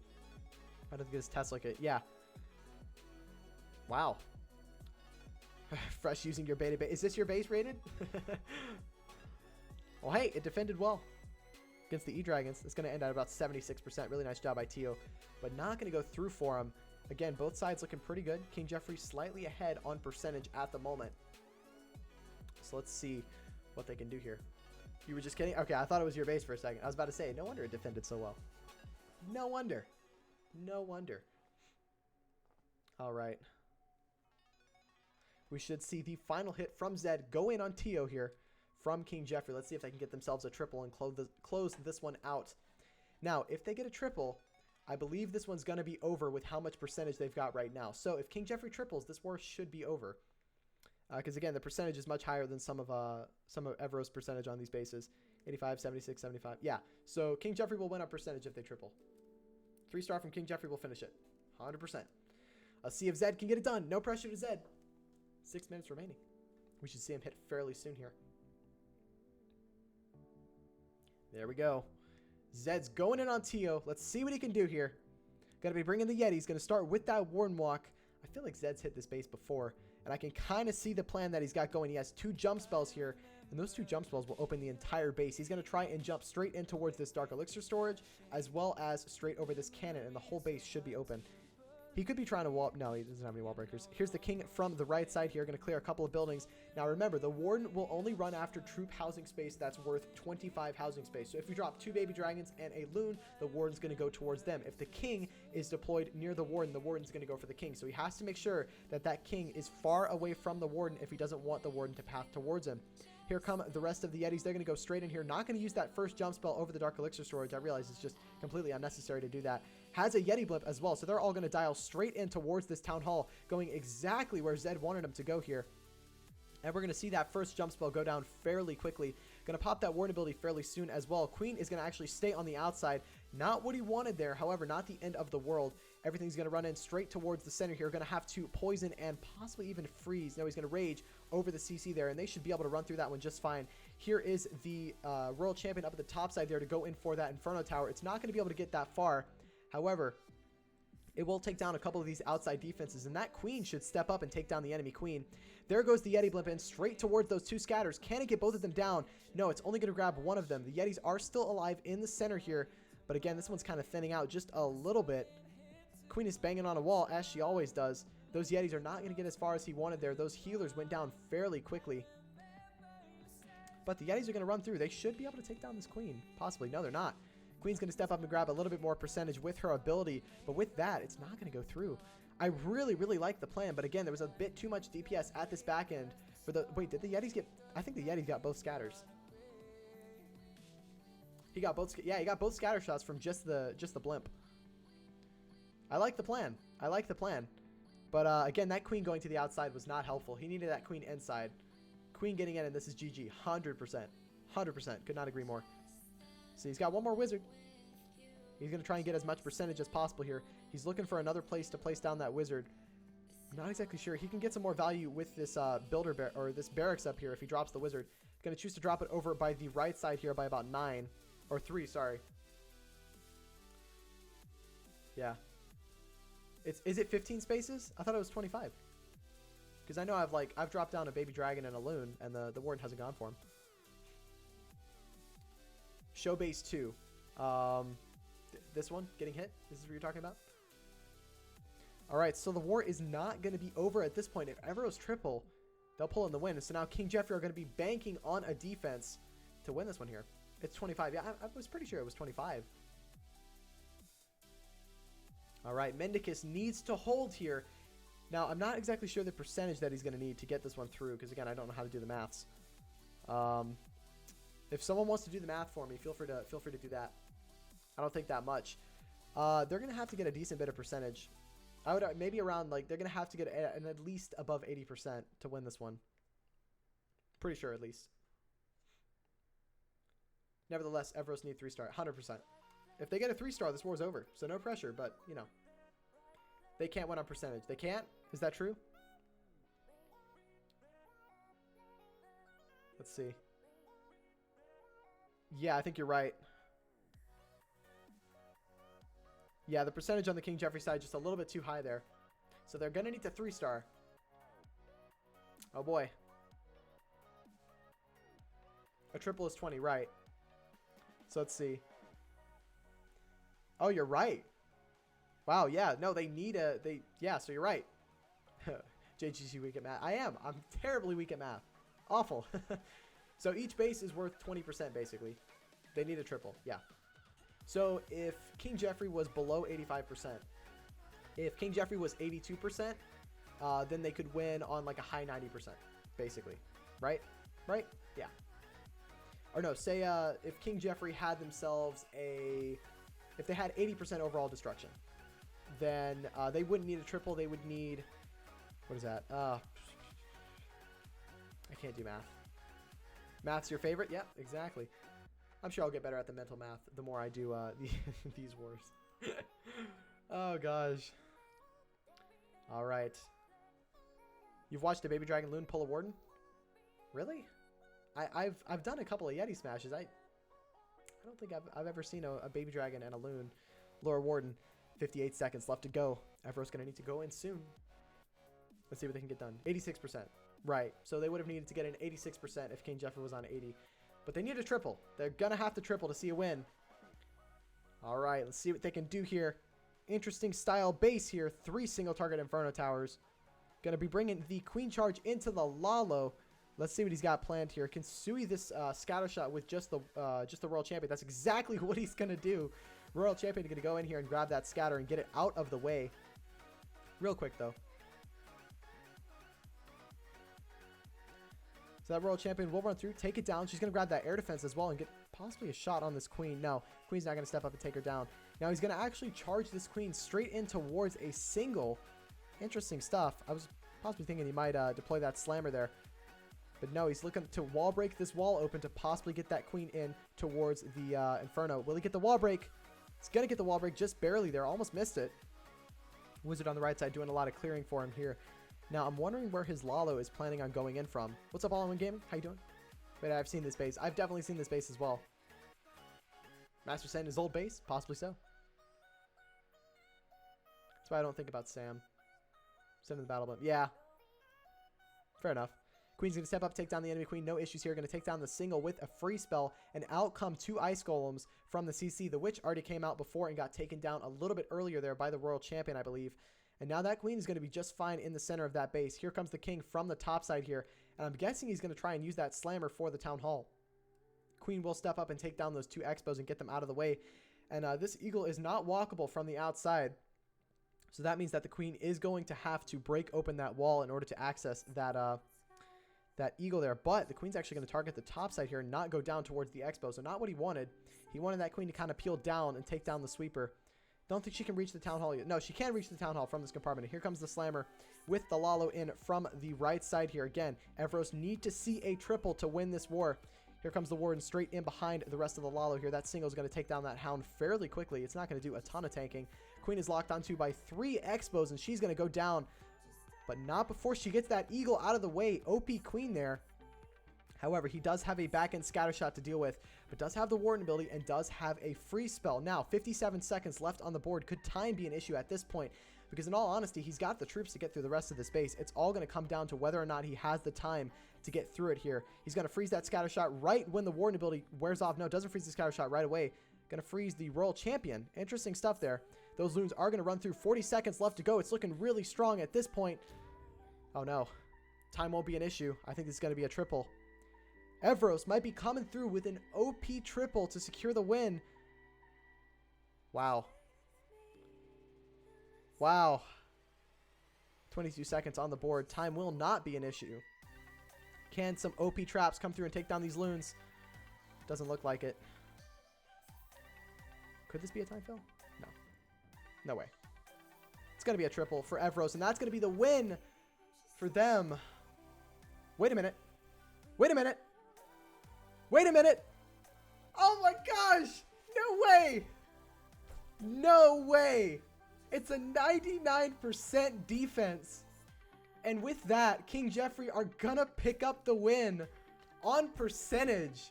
How did this Tesla get? Yeah. Wow. Fresh using your beta base. Is this your base rated? Well, hey, it defended well against the E-Dragons. It's going to end at about 76%. Really nice job by Tio, but not going to go through for him. Again, both sides looking pretty good. King Jeffrey slightly ahead on percentage at the moment. So let's see what they can do here. You were just kidding? Okay, I thought it was your base for a second. I was about to say, no wonder it defended so well. No wonder. No wonder. All right. We should see the final hit from Zed go in on Tio here from King Jeffrey. Let's see if they can get themselves a triple and close this one out. Now, if they get a triple, I believe this one's going to be over with how much percentage they've got right now. So if King Jeffrey triples, this war should be over. Because again, the percentage is much higher than some of Erevos' percentage on these bases. 85, 76, 75. Yeah, so King Jeffrey will win on percentage if they triple. 3-star from King Jeffrey will finish it. 100%. Let's see if Zed can get it done. No pressure to Zed. 6 minutes remaining. We should see him hit fairly soon here. There we go. Zed's going in on Tio. Let's see what he can do here. Got to be bringing the Yeti. He's going to start with that Warden Walk. I feel like Zed's hit this base before, and I can kind of see the plan that he's got going. He has 2 jump spells here, and those 2 jump spells will open the entire base. He's going to try and jump straight in towards this Dark Elixir storage, as well as straight over this cannon, and the whole base should be open. He could be trying to wall... No, he doesn't have any wall breakers. Here's the King from the right side here. Going to clear a couple of buildings. Now, remember, the Warden will only run after troop housing space that's worth 25 housing space. So if you drop 2 baby dragons and a loon, the Warden's going to go towards them. If the King is deployed near the Warden's going to go for the King. So he has to make sure that that King is far away from the Warden if he doesn't want the Warden to path towards him. Here come the rest of the Yetis. They're going to go straight in here. Not going to use that first jump spell over the Dark Elixir storage. I realize it's just completely unnecessary to do that. Has a Yeti Blimp as well, so they're all going to dial straight in towards this Town Hall, going exactly where Zed wanted them to go here. And we're going to see that first jump spell go down fairly quickly. Going to pop that Warden ability fairly soon as well. Queen is going to actually stay on the outside. Not what he wanted there, however, not the end of the world. Everything's going to run in straight towards the center here. Going to have to poison and possibly even freeze. No, he's going to rage over the CC there, and they should be able to run through that one just fine. Here is the Royal Champion up at the top side there to go in for that Inferno Tower. It's not going to be able to get that far. However, it will take down a couple of these outside defenses, and that Queen should step up and take down the enemy Queen. There goes the Yeti blimp in straight towards those two scatters. Can it get both of them down? No, it's only going to grab one of them. The Yetis are still alive in the center here, but again, this one's kind of thinning out just a little bit. Queen is banging on a wall, as she always does. Those Yetis are not going to get as far as he wanted there. Those healers went down fairly quickly. But the Yetis are going to run through. They should be able to take down this Queen. Possibly. No, they're not. Queen's going to step up and grab a little bit more percentage with her ability. But with that, it's not going to go through. I really, really like the plan. But again, there was a bit too much DPS at this back end. For the wait, did the Yetis get... I think the Yetis got both scatters. He got both... Yeah, he got both scatter shots from just the blimp. I like the plan. I like the plan. But again, that Queen going to the outside was not helpful. He needed that Queen inside. Queen getting in, and this is GG. 100%. 100%. Could not agree more. So he's got one more wizard. He's going to try and get as much percentage as possible here. He's looking for another place to place down that wizard. I'm not exactly sure. He can get some more value with this or this barracks up here if he drops the wizard. Going to choose to drop it over by the right side here by about 9. Or 3, sorry. Yeah. Is it 15 spaces? I thought it was 25. Because I know I've dropped down a baby dragon and a loon, and the warden hasn't gone for him. Show base 2. This one getting hit. This is what you're talking about. All right, so the war is not going to be over at this point. If Erevos triple, they'll pull in the win. So now King Jeffrey are going to be banking on a defense to win this one here. It's 25. Yeah, I was pretty sure it was 25. All right, Mendicus needs to hold here. Now, I'm not exactly sure the percentage that he's going to need to get this one through, because, again, I don't know how to do the maths. If someone wants to do the math for me, feel free to do that. I don't think that much. They're going to have to get a decent bit of percentage. I would maybe around, like, they're going to have to get an at least above 80% to win this one. Pretty sure, at least. Nevertheless, Erevos need 3-star, 100%. If they get a 3-star, this war's over. So no pressure, but, you know. They can't win on percentage. They can't? Is that true? Let's see. Yeah, I think you're right. Yeah, the percentage on the King Jeffrey side just a little bit too high there. So they're going to need to 3-star. Oh, boy. A triple is 20, right. So let's see. Oh, you're right. Wow, yeah. No, they need a... Yeah, so you're right. JGC weak at math. I am. I'm terribly weak at math. Awful. So each base is worth 20%, basically. They need a triple. Yeah. So if King Jeffrey was below 85%, if King Jeffrey was 82%, then they could win on like a high 90%, basically. Right? Right? Yeah. Or no, say if King Jeffrey had themselves a... If they had 80% overall destruction, then they wouldn't need a triple. They would need... What is that? I can't do math. Math's your favorite? Yep, exactly. I'm sure I'll get better at the mental math the more I do these wars. Oh, gosh. All right. You've watched a Baby Dragon Loon pull a Warden? Really? I've done a couple of Yeti smashes. I don't think I've ever seen a Baby Dragon and a Loon lure Warden. 58 seconds left to go. Everett's going to need to go in soon. Let's see what they can get done. 86%. Right. So they would have needed to get an 86% if King Jeffrey was on 80. But they need a triple. They're going to have to triple to see a win. All right. Let's see what they can do here. Interesting style base here. 3 single target Inferno Towers. Going to be bringing the Queen Charge into the Lalo. Let's see what he's got planned here. Can Sui this scatter shot with just the Royal Champion? That's exactly what he's going to do. Royal Champion is going to go in here and grab that scatter and get it out of the way. Real quick, though. So that Royal Champion will run through, take it down. She's going to grab that air defense as well and get possibly a shot on this Queen. No, Queen's not going to step up and take her down. Now he's going to actually charge this Queen straight in towards a single. Interesting stuff. I was possibly thinking he might deploy that slammer there. But no, he's looking to wall break this wall open to possibly get that Queen in towards the Inferno. Will he get the wall break? He's going to get the wall break just barely there. Almost missed it. Wizard on the right side doing a lot of clearing for him here. Now, I'm wondering where his Lalo is planning on going in from. What's up, All-in-One Gaming? How you doing? Wait, I've seen this base. I've definitely seen this base as well. Master saying his old base? Possibly so. That's why I don't think about Sam. Send him the battle, but yeah. Fair enough. Queen's going to step up, take down the enemy queen. No issues here. Going to take down the single with a free spell. And out come 2 ice golems from the CC. The witch already came out before and got taken down a little bit earlier there by the royal champion, I believe. And now that queen is going to be just fine in the center of that base. Here comes the king from the top side here. And I'm guessing he's going to try and use that slammer for the town hall. Queen will step up and take down those 2 expos and get them out of the way. And this eagle is not walkable from the outside. So that means that the queen is going to have to break open that wall in order to access that that eagle there. But the queen's actually going to target the top side here and not go down towards the expo. So not what he wanted. He wanted that queen to kind of peel down and take down the sweeper. Don't think she can reach the town hall yet. No, she can reach the town hall from this compartment. Here comes the slammer with the Lalo in from the right side here. Again, Erevos need to see a triple to win this war. Here comes the warden straight in behind the rest of the Lalo here. That single is going to take down that hound fairly quickly. It's not going to do a ton of tanking. Queen is locked onto by 3 expos, and she's going to go down. But not before she gets that eagle out of the way. OP queen there. However, he does have a back-end scatter shot to deal with, but does have the warden ability and does have a free spell. Now, 57 seconds left on the board. Could time be an issue at this point? Because in all honesty, he's got the troops to get through the rest of this base. It's all going to come down to whether or not he has the time to get through it here. He's going to freeze that scatter shot right when the warden ability wears off. No, doesn't freeze the scatter shot right away. Going to freeze the royal champion. Interesting stuff there. Those loons are going to run through. 40 seconds left to go. It's looking really strong at this point. Oh no. Time won't be an issue. I think this is going to be a triple. Erevos might be coming through with an OP triple to secure the win. Wow. Wow. 22 seconds on the board. Time will not be an issue. Can some OP traps come through and take down these loons? Doesn't look like it. Could this be a time fill? No. No way. It's going to be a triple for Erevos, and that's going to be the win for them. Wait a minute. Wait a minute. Wait a minute. Oh my gosh. No way. No way. It's a 99% defense. And with that, King Jeffrey are going to pick up the win on percentage.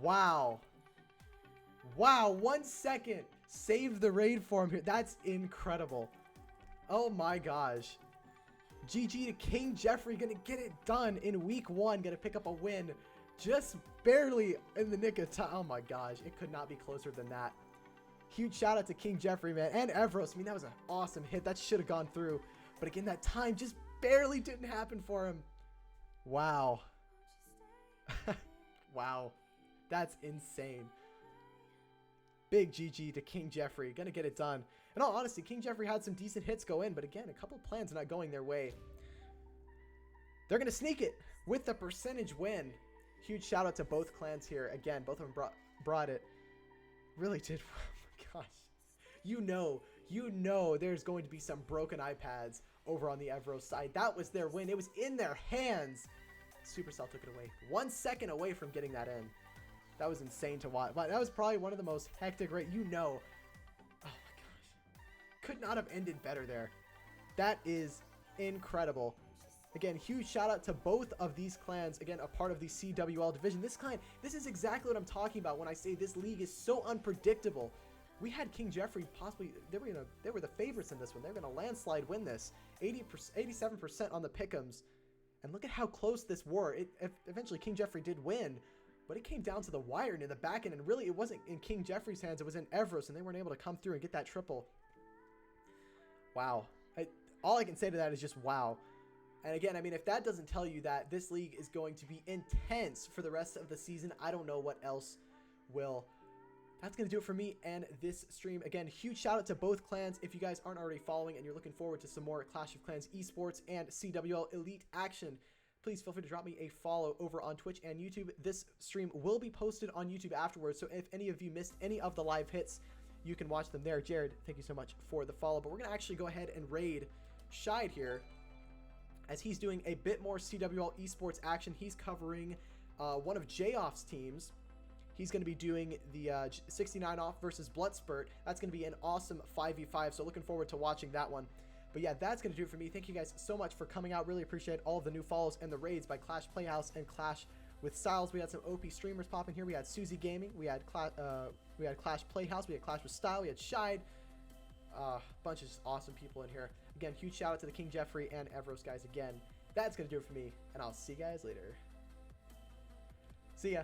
Wow. Wow. 1 second. Save the raid for him here. That's incredible. Oh my gosh. GG to King Jeffrey. Going to get it done in week 1. Going to pick up a win. Just barely in the nick of time. Oh my gosh. It could not be closer than that. Huge shout out to King Jeffrey, man. And Erevos. I mean, that was an awesome hit. That should have gone through. But again, that time just barely didn't happen for him. Wow. Wow. That's insane. Big GG to King Jeffrey. Gonna get it done. In all honesty, King Jeffrey had some decent hits go in. But again, a couple plans not going their way. They're gonna sneak it with the percentage win. Huge shout out to both clans here. Again, both of them brought it. Really did. Oh my gosh. You know there's going to be some broken iPads over on the Erevos side. That was their win. It was in their hands. Supercell took it away. 1 second away from getting that in. That was insane to watch. But that was probably one of the most hectic, right? Oh my gosh. Could not have ended better there. That is incredible. Again, huge shout out to both of these clans. Again, a part of the CWL division. This clan, this is exactly what I'm talking about when I say this league is so unpredictable. We had King Jeffrey possibly, they were the favorites in this one. They're going to landslide win this. 87% on the pick'ems. And look at how close this were. Eventually King Jeffrey did win, but it came down to the wire and in the back end. And really, it wasn't in King Jeffrey's hands. It was in Erevos, and they weren't able to come through and get that triple. Wow. All I can say to that is just wow. And again, I mean, if that doesn't tell you that this league is going to be intense for the rest of the season, I don't know what else will. That's going to do it for me and this stream. Again, huge shout out to both clans. If you guys aren't already following and you're looking forward to some more Clash of Clans esports and CWL Elite action, please feel free to drop me a follow over on Twitch and YouTube. This stream will be posted on YouTube afterwards, so if any of you missed any of the live hits, you can watch them there. Jared, thank you so much for the follow. But we're going to actually go ahead and raid Shide here, as he's doing a bit more CWL esports action. He's covering one of J-Off's teams. He's going to be doing the 69 off versus Bloodspurt. That's going to be an awesome 5v5, so looking forward to watching that one. But yeah, that's going to do it for me. Thank you guys so much for coming out. Really appreciate all of the new follows and the raids by Clash Playhouse and Clash with Styles. We had some OP streamers popping here. We had Susie Gaming. We had Clash Playhouse. We had Clash with Style. We had Shide. Bunch of just awesome people in here. Again, huge shout out to the King Jeffrey and Erevos guys again. That's going to do it for me, and I'll see you guys later. See ya.